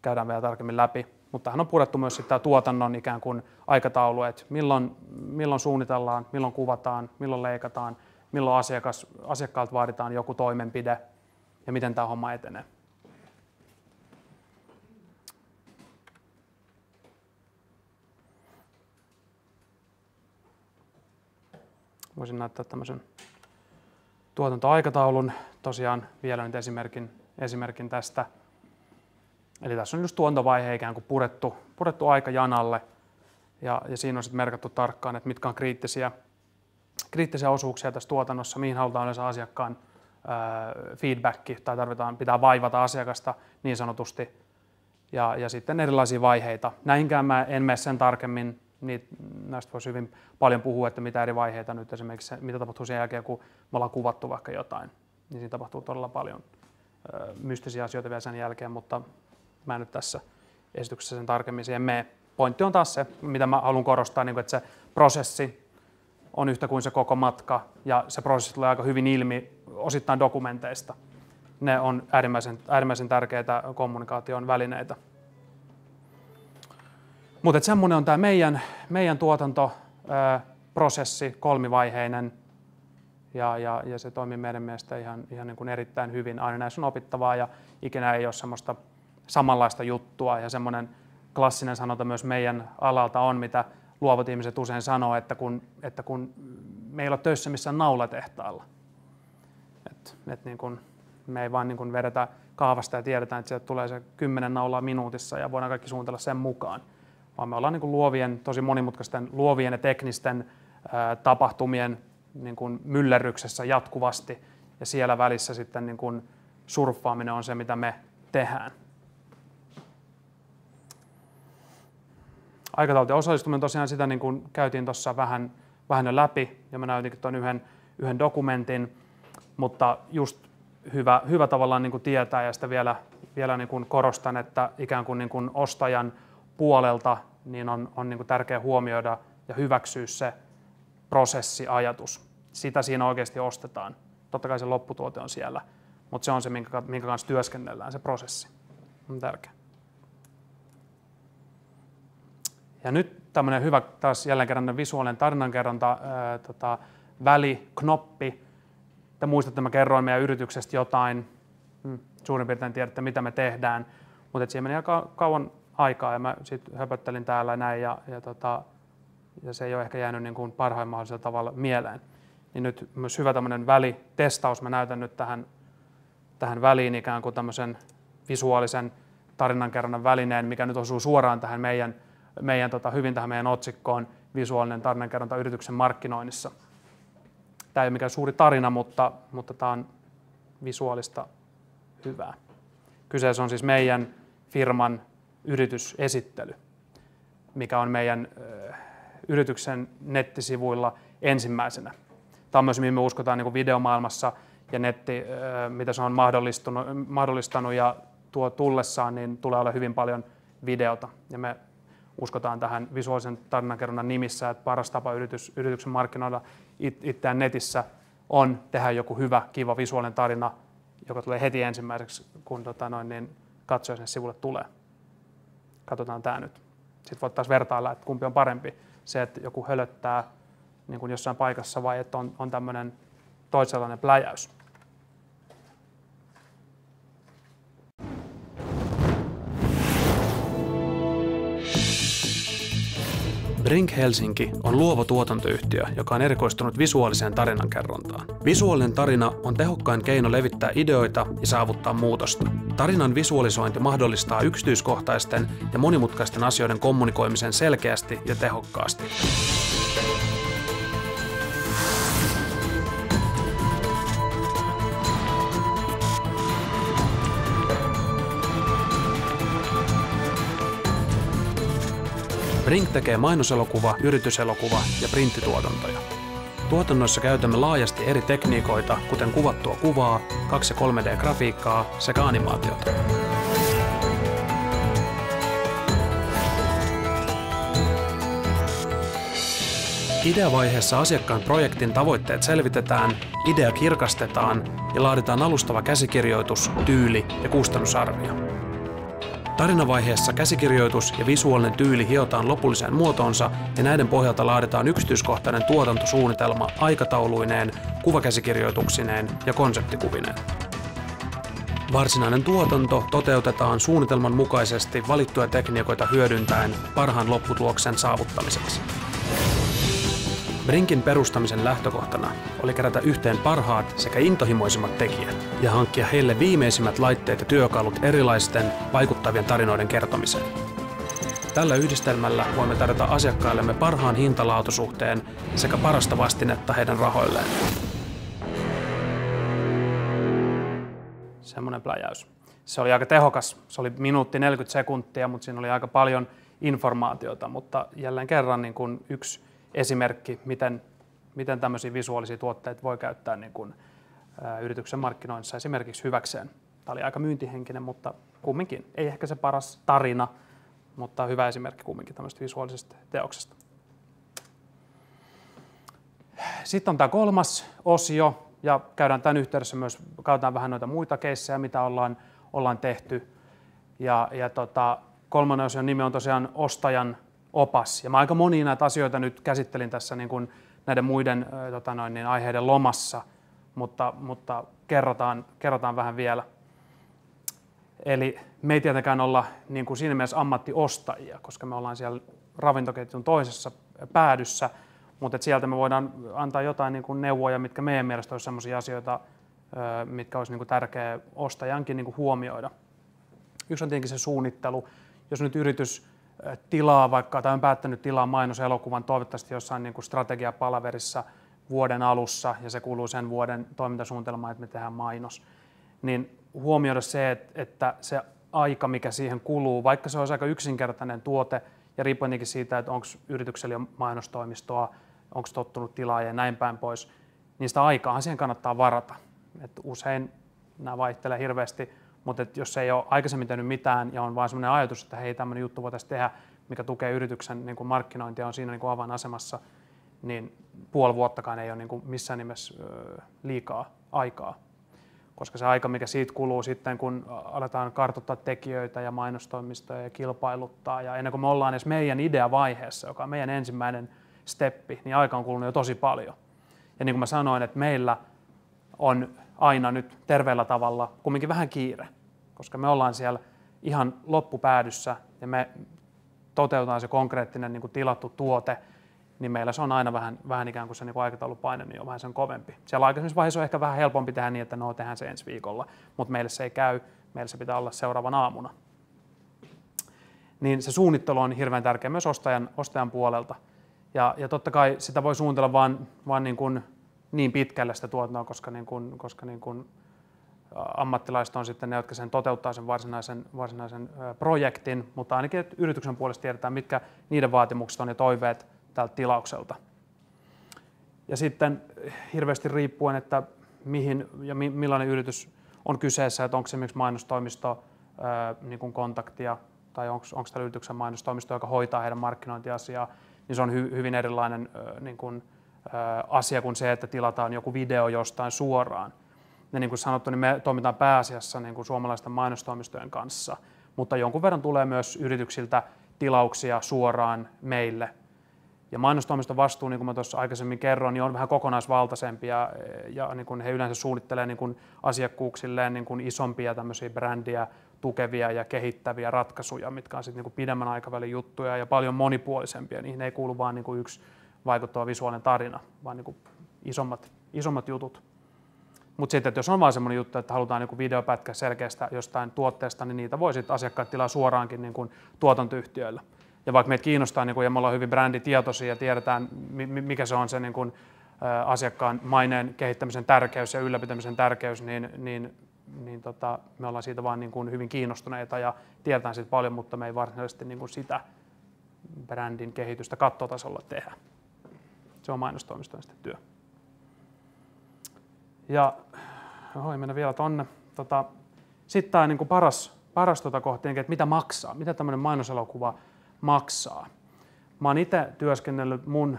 käydään vielä tarkemmin läpi. Mutta tähän on purettu myös sitten tämä tuotannon ikään kuin aikataulu, että milloin suunnitellaan, milloin kuvataan, milloin leikataan, milloin asiakkaalta vaaditaan joku toimenpide ja miten tämä homma etenee. Voisin näyttää tämmöisen tuotantoaikataulun, tosiaan vielä nyt esimerkin tästä. Eli tässä on just tuotantovaihe ikään kuin purettu aikajanalle ja siinä on sitten merkattu tarkkaan, että mitkä on kriittisiä osuuksia tässä tuotannossa, mihin halutaan yleensä asiakkaan feedback tai pitää vaivata asiakasta niin sanotusti ja sitten erilaisia vaiheita. Näihinkään mä en mene sen tarkemmin, näistä voisi hyvin paljon puhua, että mitä eri vaiheita nyt esimerkiksi, mitä tapahtuu sen jälkeen, kun me ollaan kuvattu vaikka jotain, niin siinä tapahtuu todella paljon mystisiä asioita vielä sen jälkeen, mutta mä en nyt tässä esityksessä sen tarkemmin siihen mene. Pointti on taas se, mitä mä haluan korostaa, että se prosessi on yhtä kuin se koko matka, ja se prosessi tulee aika hyvin ilmi osittain dokumenteista. Ne on äärimmäisen tärkeitä kommunikaation välineitä. Mutta semmoinen on tämä meidän tuotantoprosessi, kolmivaiheinen, ja se toimii meidän mielestä ihan niin kuin erittäin hyvin. Aina näissä on opittavaa, ja ikinä ei ole semmoista samanlaista juttua, ja semmoinen klassinen sanonta myös meidän alalta on, mitä luovat ihmiset usein sanoo, että kun me ei ole töissä missään naulatehtaalla. Niin kun me ei vaan niin kun vedetä kaavasta ja tiedetään, että sieltä tulee se 10 naulaa minuutissa ja voidaan kaikki suunnitella sen mukaan. Vaan me ollaan niin kun luovien, tosi monimutkaisten luovien ja teknisten tapahtumien niin kun myllerryksessä jatkuvasti. Ja siellä välissä sitten niin kun surffaaminen on se, mitä me tehdään. Aikataulut ja osallistuminen tosiaan sitä niin kuin käytiin tuossa vähän jo läpi, ja mä näytinkin tuon yhden dokumentin, mutta just hyvä tavallaan niin kuin tietää, ja sitä vielä niin kuin korostan, että ikään kuin ostajan puolelta niin on niin kuin tärkeää huomioida ja hyväksyä se prosessiajatus. Sitä siinä oikeasti ostetaan. Totta kai se lopputuote on siellä, mutta se on se, minkä kanssa työskennellään, se prosessi. On tärkeä. Ja nyt tämmöinen hyvä taas jälleen kerran visuaalinen tarinankerronta väliknoppi, Te muistatte, mä kerroin meidän yrityksestä jotain, suurin piirtein tiedätte, mitä me tehdään, mutta siihen meni aika kauan aikaa ja mä sitten höpöttelin täällä näin ja se ei ole ehkä jäänyt niin kuin parhain mahdollisella tavalla mieleen. Niin nyt myös hyvä tämmöinen välitestaus, mä näytän nyt tähän väliin ikään kuin tämmöisen visuaalisen tarinankerronnan välineen, mikä nyt osuu suoraan tähän hyvin tähän meidän otsikkoon, visuaalinen tarinankerronta yrityksen markkinoinnissa. Tämä ei ole mikään suuri tarina, mutta tämä on visuaalista hyvää. Kyseessä on siis meidän firman yritysesittely, mikä on meidän yrityksen nettisivuilla ensimmäisenä. Tämä on myös, mihin me uskotaan niin kuin videomaailmassa ja netti, mitä se on mahdollistanut ja tuo tullessaan, niin tulee olla hyvin paljon videota. Ja me uskotaan tähän visuaalisen tarinankerronnan nimissä, että paras tapa yrityksen markkinoida itseään netissä on tehdä joku hyvä, kiva visuaalinen tarina, joka tulee heti ensimmäiseksi, kun katsoja sinne sivulle tulee. Katsotaan tämä nyt. Sitten voit taas vertailla, että kumpi on parempi. Se, että joku hölöttää niin kuin jossain paikassa vai että on tämmöinen toisenlainen pläjäys. Brink Helsinki on luova tuotantoyhtiö, joka on erikoistunut visuaaliseen tarinankerrontaan. Visuaalinen tarina on tehokkain keino levittää ideoita ja saavuttaa muutosta. Tarinan visualisointi mahdollistaa yksityiskohtaisten ja monimutkaisten asioiden kommunikoimisen selkeästi ja tehokkaasti. Brink tekee mainoselokuva, yrityselokuva ja printtituotantoja. Tuotannoissa käytämme laajasti eri tekniikoita, kuten kuvattua kuvaa, 2- ja 3D-grafiikkaa sekä animaatiota. Ideavaiheessa asiakkaan projektin tavoitteet selvitetään, idea kirkastetaan ja laaditaan alustava käsikirjoitus, tyyli ja kustannusarvio. Tarinavaiheessa käsikirjoitus ja visuaalinen tyyli hiotaan lopulliseen muotoonsa ja näiden pohjalta laaditaan yksityiskohtainen tuotantosuunnitelma aikatauluineen, kuvakäsikirjoituksineen ja konseptikuvineen. Varsinainen tuotanto toteutetaan suunnitelman mukaisesti valittuja tekniikoita hyödyntäen parhaan lopputuloksen saavuttamiseksi. Brinkin perustamisen lähtökohtana oli kerätä yhteen parhaat sekä intohimoisimmat tekijät ja hankkia heille viimeisimmät laitteet ja työkalut erilaisten vaikuttavien tarinoiden kertomiseen. Tällä yhdistelmällä voimme tarjota asiakkaillemme parhaan hintalaatusuhteen sekä parasta vastinetta heidän rahoilleen. Semmoinen pläjäys. Se oli aika tehokas. Se oli minuutti 40 sekuntia, mutta siinä oli aika paljon informaatiota, mutta jälleen kerran niin kuin yksi esimerkki, miten tämmöisiä visuaalisia tuotteita voi käyttää niin kuin, yrityksen markkinoinnissa esimerkiksi hyväkseen. Tämä oli aika myyntihenkinen, mutta kumminkin. Ei ehkä se paras tarina, mutta hyvä esimerkki kumminkin tämmöisestä visuaalisesta teoksesta. Sitten on tämä kolmas osio, ja käydään tämän yhteydessä myös, katsotaan vähän noita muita keissejä, mitä ollaan tehty. Kolmannen osion nimi on tosiaan ostajan opas. Ja mä aika monia näitä asioita nyt käsittelin tässä niin kuin näiden muiden aiheiden lomassa, mutta kerrotaan vähän vielä. Eli me ei tietenkään olla niin kuin siinä mielessä ammattiostajia, koska me ollaan siellä ravintoketjun toisessa päädyssä, mutta sieltä me voidaan antaa jotain niin kuin neuvoja, mitkä meidän mielestä olisi sellaisia asioita, mitkä olisi niin kuin tärkeä ostajankin niin kuin huomioida. Yksi on tietenkin se suunnittelu. Jos nyt yritys tilaa vaikka, tai on päättänyt tilaa mainoselokuvan toivottavasti jossain niin kuin strategiapalaverissa vuoden alussa, ja se kuuluu sen vuoden toimintasuunnitelmaan, että me tehdään mainos, niin huomioida se, että se aika, mikä siihen kuluu, vaikka se olisi aika yksinkertainen tuote, ja riippuen tietenkin siitä, että onko yrityksellä jo mainostoimistoa, onko tottunut tilaaja ja näin päin pois, niin sitä aikaa siihen kannattaa varata. Et usein nämä vaihtelee hirveästi, mutta jos ei ole aikaisemmin tehnyt mitään ja on vain sellainen ajatus, että hei, tämmöinen juttu voitaisiin tehdä, mikä tukee yrityksen niin kuin markkinointia, on siinä niin kuin avainasemassa, niin puoli vuottakaan ei ole niin kuin missään nimessä liikaa aikaa. Koska se aika, mikä siitä kuluu sitten, kun aletaan kartoittaa tekijöitä ja mainostoimistoja ja kilpailuttaa, ja ennen kuin me ollaan edes meidän ideavaiheessa, joka on meidän ensimmäinen steppi, niin aika on kulunut jo tosi paljon. Ja niin kuin mä sanoin, että meillä on aina nyt terveellä tavalla kumminkin vähän kiire, koska me ollaan siellä ihan loppupäädyssä ja me toteutetaan se konkreettinen niin kuin tilattu tuote, niin meillä se on aina vähän ikään kuin se niin aikataulupaine niin on vähän sen kovempi. Siellä aikaisemmissa vaiheissa on ehkä vähän helpompi tehdä niin, että tehdään se ensi viikolla, mutta meille se ei käy, meillä se pitää olla seuraavan aamuna. Niin se suunnittelu on hirveän tärkeä myös ostajan puolelta. Ja totta kai sitä voi suunnitella vaan niin pitkälle sitä tuotantoa, koska ammattilaiset on sitten ne, jotka sen toteuttaa sen varsinaisen projektin, mutta ainakin että yrityksen puolesta tiedetään, mitkä niiden vaatimukset on ja toiveet tältä tilaukselta. Ja sitten hirveästi riippuen, että mihin ja millainen yritys on kyseessä, että onko esimerkiksi mainostoimisto niin kuin kontaktia tai onko tällä yrityksen mainostoimisto, joka hoitaa heidän markkinointiasiaa, niin se on hyvin erilainen niin kuin, asia kuin se, että tilataan joku video jostain suoraan. Ja niin kuin sanottu, niin me toimitaan pääasiassa niin kuin suomalaisten mainostoimistojen kanssa, mutta jonkun verran tulee myös yrityksiltä tilauksia suoraan meille. Ja mainostoimiston vastuu, niin kuin mä tuossa aikaisemmin kerroin, niin on vähän kokonaisvaltaisempi ja niin kuin he yleensä suunnittelee niin kuin asiakkuuksilleen niin kuin isompia tämmöisiä brändiä tukevia ja kehittäviä ratkaisuja, mitkä on sitten niin kuin pidemmän aikavälin juttuja ja paljon monipuolisempia. Niihin ei kuulu vaan niin kuin yksi vaikuttava visuaalinen tarina, vaan niin kuin isommat jutut. Mutta sitten, että jos on vaan semmoinen juttu, että halutaan niin kuin videopätkä selkeästä jostain tuotteesta, niin niitä voi sitten asiakkaat tilaa suoraankin niin kuin tuotantoyhtiöillä. Ja vaikka meitä kiinnostaa, niin ja me ollaan hyvin bränditietoisia ja tiedetään, mikä se on se niin kuin, asiakkaan maineen kehittämisen tärkeys ja ylläpitämisen tärkeys, niin me ollaan siitä vaan niin kuin hyvin kiinnostuneita ja tiedetään siitä paljon, mutta me ei varsinaisesti niin kuin sitä brändin kehitystä kattotasolla tehdä. Se on mainostoimistojen sitten työ. Ja mennä vielä tonne. Sitten tämä niin kuin paras kohti, että mitä maksaa, mitä tämmöinen mainoselokuva maksaa. Mä oon itse työskennellyt mun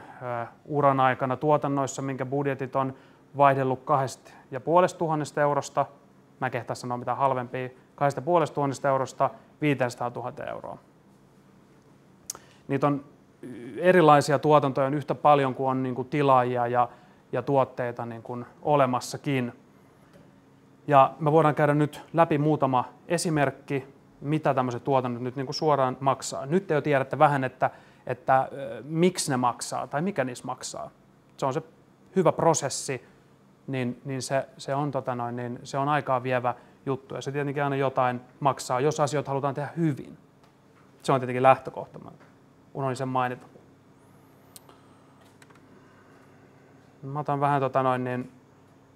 uran aikana tuotannoissa, minkä budjetit on vaihdellut 2,5 eurosta, mä kehtaisin sanoa mitään halvempia, 2,5 eurosta 500 000 euroa. Niitä on erilaisia tuotantoja yhtä paljon kuin on niin kuin tilaajia ja tuotteita niin kuin olemassakin. Ja me voidaan käydä nyt läpi muutama esimerkki, mitä tämmöiset tuotannot nyt niin kuin suoraan maksaa. Nyt te jo tiedätte vähän, että miksi ne maksaa tai mikä niissä maksaa. Se on se hyvä prosessi, niin se on aikaa vievä juttu. Ja se tietenkin aina jotain maksaa, jos asioita halutaan tehdä hyvin. Se on tietenkin lähtökohta. Mä unohdin sen mainita. Mä otan vähän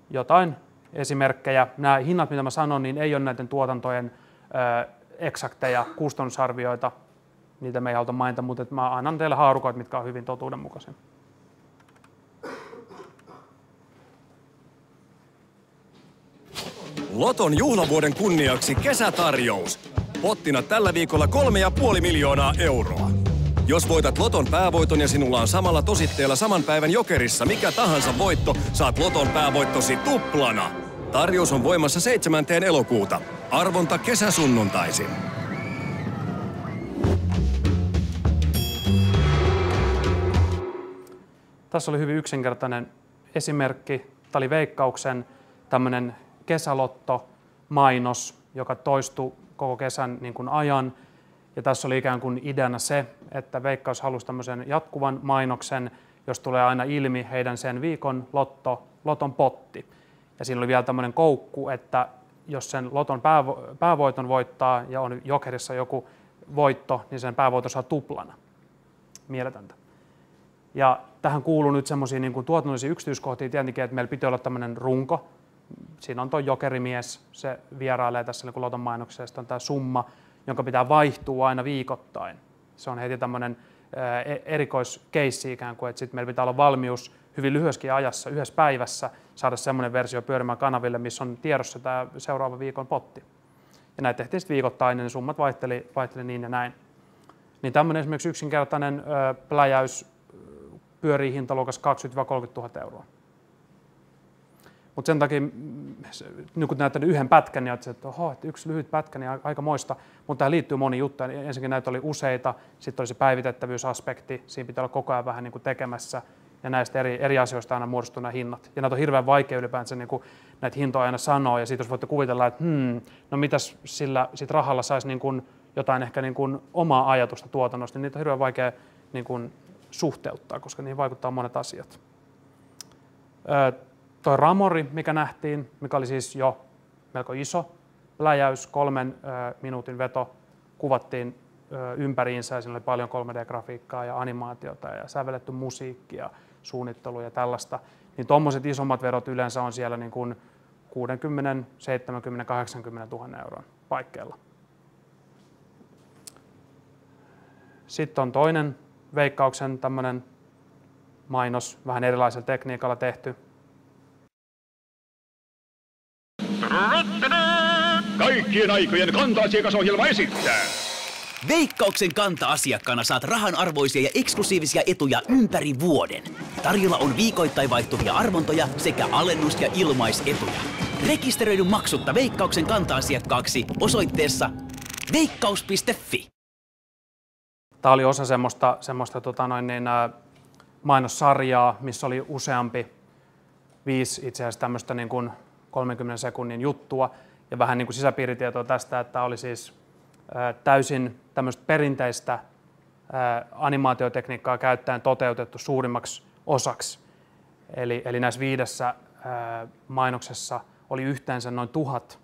jotain esimerkkejä. Nämä hinnat, mitä mä sanon, niin ei ole näiden tuotantojen eksakteja kustannusarvioita. Niitä me ei haluta mainita, mutta mä annan teille haarukoita, mitkä on hyvin totuudenmukaisia. Loton juhlavuoden kunniaksi kesätarjous. Pottina tällä viikolla 3,5 miljoonaa euroa. Jos voitat Loton päävoiton ja sinulla on samalla tositteella saman päivän jokerissa mikä tahansa voitto, saat Loton päävoittosi tuplana. Tarjous on voimassa 7. elokuuta. Arvonta kesäsunnuntaisin. Tässä oli hyvin yksinkertainen esimerkki. Tämä oli Veikkauksen tämmöinen kesälotto-mainos, joka toistui koko kesän niin kuin ajan. Ja tässä oli ikään kuin ideana se, että Veikkaus halusi tämmöisen jatkuvan mainoksen, jos tulee aina ilmi heidän sen viikon loton potti. Ja siinä oli vielä tämmöinen koukku, että jos sen loton päävoiton voittaa ja on jokerissa joku voitto, niin sen päävoiton saa tuplana. Mieletöntä. Ja tähän kuuluu nyt semmoisia niin kuin tuotannollisia yksityiskohtia tietenkin, että meillä pitää olla tämmöinen runko. Siinä on tuo jokerimies, se vierailee tässä niin kuin loton mainoksessa, sitten on tämä summa, jonka pitää vaihtua aina viikoittain. Se on heti tämmöinen erikoiskeissi ikään kuin, että sitten meillä pitää olla valmius hyvin lyhyessäkin ajassa, yhdessä päivässä, saada semmoinen versio pyörimään kanaville, missä on tiedossa tämä seuraava viikon potti. Ja näitä tehtiin sitten viikoittain, niin ne summat vaihteli niin ja näin. Niin tämmöinen esimerkiksi yksinkertainen pläjäys pyörii hintaluokassa 20 000–30 000 euroa. Mutta sen takia, nyt kun näyttänyt yhden pätkän, niin että yksi lyhyt pätkä, niin aika moista. Mutta tähän liittyy moni juttu. Ensinnäkin näitä oli useita, sitten oli se päivitettävyysaspekti, siinä pitää olla koko ajan vähän niin kuin tekemässä. ja näistä eri asioista aina muodostuu nämä hinnat. Ja näitä on hirveän vaikea ylipäänsä niin kuin näitä hintoja aina sanoa, ja siitä jos voitte kuvitella, että no mitäs sillä sit rahalla saisi niin kuin jotain ehkä niin kuin omaa ajatusta tuotannosta, niin niitä on hirveän vaikea niin kuin suhteuttaa, koska niihin vaikuttaa monet asiat. Tuo Ramori, mikä nähtiin, mikä oli siis jo melko iso pläjäys, 3 minuutin veto, kuvattiin ympäriinsä ja siinä oli paljon 3D-grafiikkaa ja animaatiota ja sävelletty musiikkia, suunnittelua ja tällaista. Niin tuommoiset isommat vedot yleensä on siellä niin kuin 60, 70, 80 000 euron paikkeilla. Sitten on toinen Veikkauksen tämmöinen mainos, vähän erilaisella tekniikalla tehty. Kaikkien aikojen kanta-asiakasohjelma esittää. Veikkauksen kanta-asiakkaana saat rahan arvoisia ja eksklusiivisia etuja ympäri vuoden. Tarjolla on viikoittain vaihtuvia arvontoja sekä alennus- ja ilmaisetuja. Rekisteröidy maksutta Veikkauksen kanta-asiakkaaksi osoitteessa veikkaus.fi. Tämä oli osa semmoista mainossarjaa, missä oli useampi, 5 itse asiassa tämmöistä niin kuin 30 sekunnin juttua. Ja vähän niin kuin sisäpiiritietoa tästä, että oli siis täysin tämmöistä perinteistä animaatiotekniikkaa käyttäen toteutettu suurimmaksi osaksi. Eli näissä 5 mainoksessa oli yhteensä noin 1000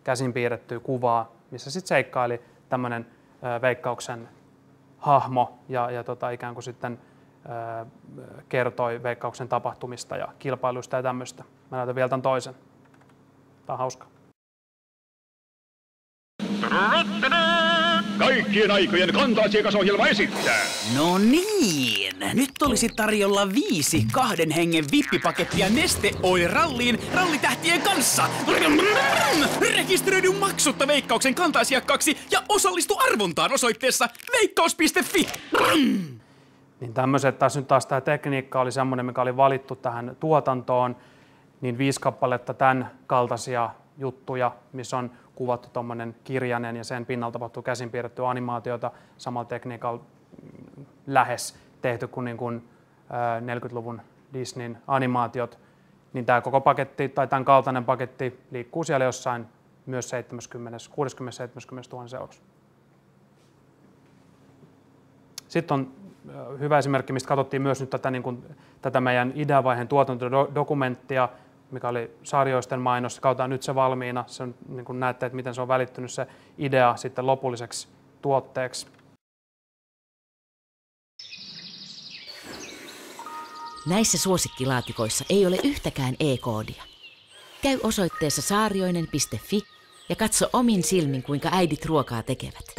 käsin piirrettyä kuvaa, missä sitten seikkaili tämmöinen Veikkauksen hahmo ja ikään kuin sitten kertoi Veikkauksen tapahtumista ja kilpailuista ja tämmöistä. Mä näytän vielä tämän toisen. Tää on hauska. Kaikkien aikojen kanta-asiakasohjelma esittää. No niin, nyt olisi tarjolla 5 2 hengen vippipakettia Neste Oil Ralliin rallitähtien kanssa. Rekisteröidy maksutta Veikkauksen kanta-asiakkaaksi ja osallistu arvontaan osoitteessa veikkaus.fi. Niin tämmöiset, taas tämä tekniikka oli semmoinen, mikä oli valittu tähän tuotantoon, niin 5 kappaletta tämän kaltaisia juttuja, missä on kuvattu tuommoinen kirjanen ja sen pinnalla tapahtuu käsin piirrettyä animaatiota samalla tekniikalla lähes tehty kuin 40-luvun Disneyn animaatiot, niin tämä koko paketti tai tämän kaltainen paketti liikkuu siellä jossain myös 60-70 000 eurossa. Sitten on hyvä esimerkki, mistä katsottiin myös nyt tätä meidän ideavaiheen tuotantodokumenttia, mikä oli Sarjoisten mainos. Katsotaan nyt se valmiina. Se on, niin kuin näette, että miten se on välittynyt se idea sitten lopulliseksi tuotteeksi. Näissä suosikkilaatikoissa ei ole yhtäkään e-koodia. Käy osoitteessa saarioinen.fi ja katso omin silmin, kuinka äidit ruokaa tekevät.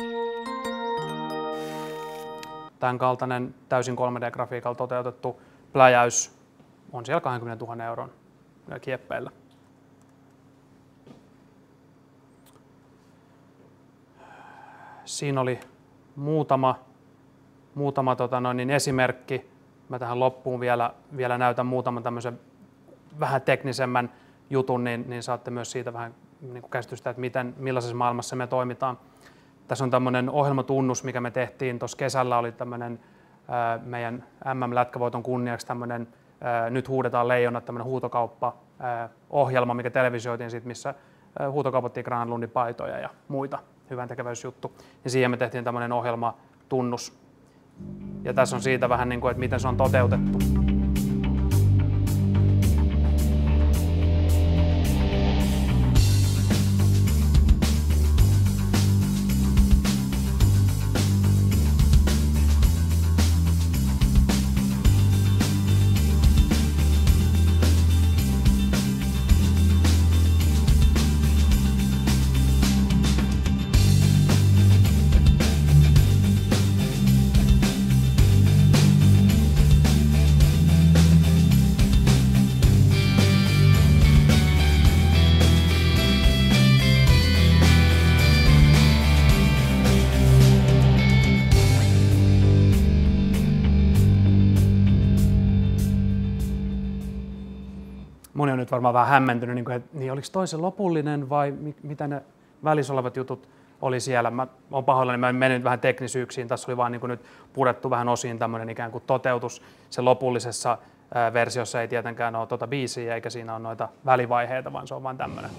Tämän kaltainen täysin 3D-grafiikalla toteutettu pläjäys on siellä 20 000 euron kieppeillä. Siinä oli muutama esimerkki. Mä tähän loppuun vielä näytän muutaman tämmöisen vähän teknisemmän jutun, niin saatte myös siitä vähän niin kuin käsitystä, että millaisessa maailmassa me toimitaan. Tässä on tämmöinen ohjelmatunnus, mikä me tehtiin tuossa kesällä, oli tämmöinen meidän MM-lätkävoiton kunniaksi tämmöinen Nyt huudetaan leijonat, tämmöinen huutokauppa-ohjelma, mikä televisioitiin siitä, missä huutokaupattiin Granlundin paitoja ja muita hyväntekeväisyysjuttu. Ja siihen me tehtiin tämmöinen ohjelmatunnus. Ja tässä on siitä vähän niin kuin, että miten se on toteutettu. Moni on nyt varmaan vähän hämmentynyt, että oliko toi se lopullinen vai mitä ne välissä olevat jutut oli siellä. Mä oon pahoillani, mä en mennyt vähän teknisyyksiin. Tässä oli vaan niin kuin nyt purettu vähän osiin tämmöinen ikään kuin toteutus. Se lopullisessa versiossa ei tietenkään ole tuota biisiä eikä siinä ole noita välivaiheita, vaan se on vaan tämmöinen.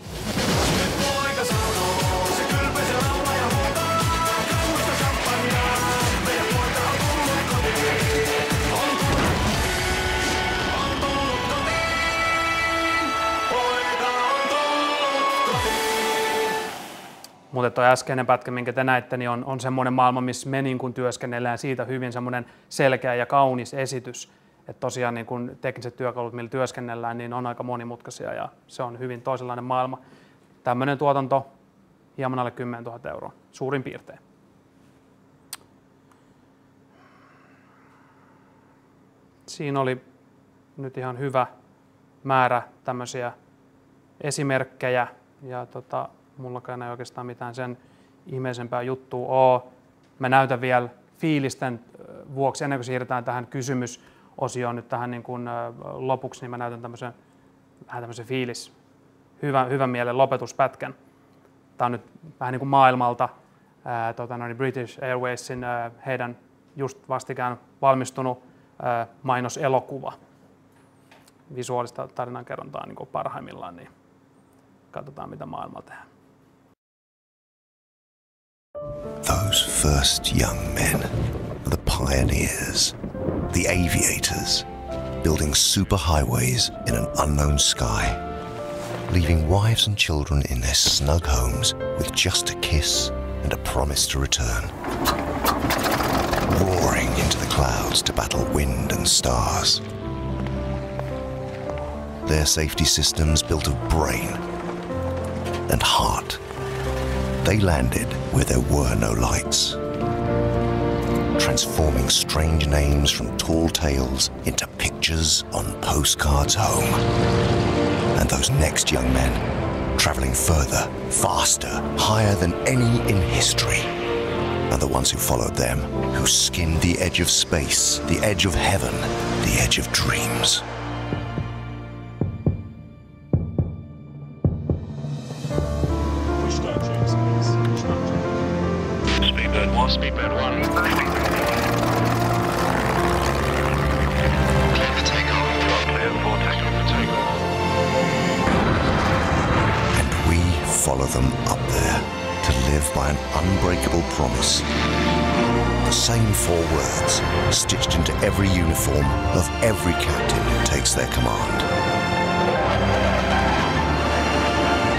Mutta tuo äskeinen pätkä, minkä te näitte, niin on semmoinen maailma, missä me niin kun työskennellään siitä hyvin semmoinen selkeä ja kaunis esitys. Että tosiaan niin kun tekniset työkalut, millä työskennellään, niin on aika monimutkaisia ja se on hyvin toisenlainen maailma. Tämmöinen tuotanto hieman alle 10 000 euroa, suurin piirtein. Siinä oli nyt ihan hyvä määrä tämmöisiä esimerkkejä ja mullakaan ei oikeastaan mitään sen ihmeisempää juttua ole. Mä näytän vielä fiilisten vuoksi, ennen kuin siirrytään tähän kysymysosioon nyt tähän niin kuin lopuksi, niin mä näytän vähän tämmöisen hyvän mielen lopetuspätkän. Tää on nyt vähän niin kuin maailmalta British Airwaysin heidän just vastikään valmistunut mainoselokuva. Visuaalista tarinankerrontaa niin kuin parhaimmillaan, niin katsotaan mitä maailmalla tehdään. Those first young men are the pioneers, the aviators, building superhighways in an unknown sky, leaving wives and children in their snug homes with just a kiss and a promise to return. Roaring into the clouds to battle wind and stars. Their safety systems built of brain and heart. They landed where there were no lights, transforming strange names from tall tales into pictures on postcards home. And those next young men, traveling further, faster, higher than any in history. And the ones who followed them, who skimmed the edge of space, the edge of heaven, the edge of dreams. Speedbird 1. Clear for takeoff. You are clear for takeoff. And we follow them up there to live by an unbreakable promise. The same 4 words stitched into every uniform of every captain who takes their command.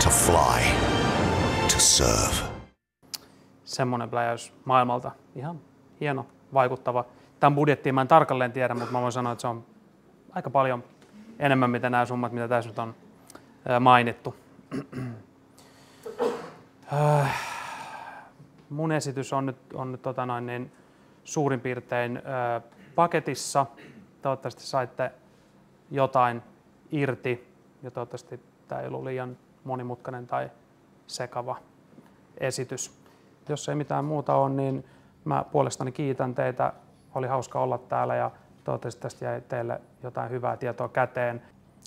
To fly, to serve. Semmoinen pläjäys maailmalta. Ihan hieno, vaikuttava. Tämän budjettiin mä en tarkalleen tiedä, mutta mä voin sanoa, että se on aika paljon enemmän, mitä nämä summat, mitä tässä nyt on mainittu. Mun esitys on nyt suurin piirtein paketissa. Toivottavasti saitte jotain irti ja toivottavasti tämä ei ollut liian monimutkainen tai sekava esitys. Jos ei mitään muuta ole, niin mä puolestani kiitän teitä. Oli hauska olla täällä ja toivottavasti tästä jäi teille jotain hyvää tietoa käteen.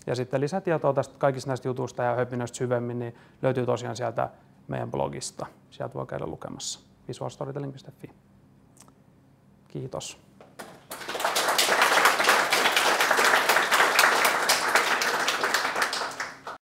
Ja sitten lisätietoa tästä kaikista näistä jutuista ja höpinöistä syvemmin niin löytyy tosiaan sieltä meidän blogista. Sieltä voi käydä lukemassa visualstorytelling.fi. Kiitos.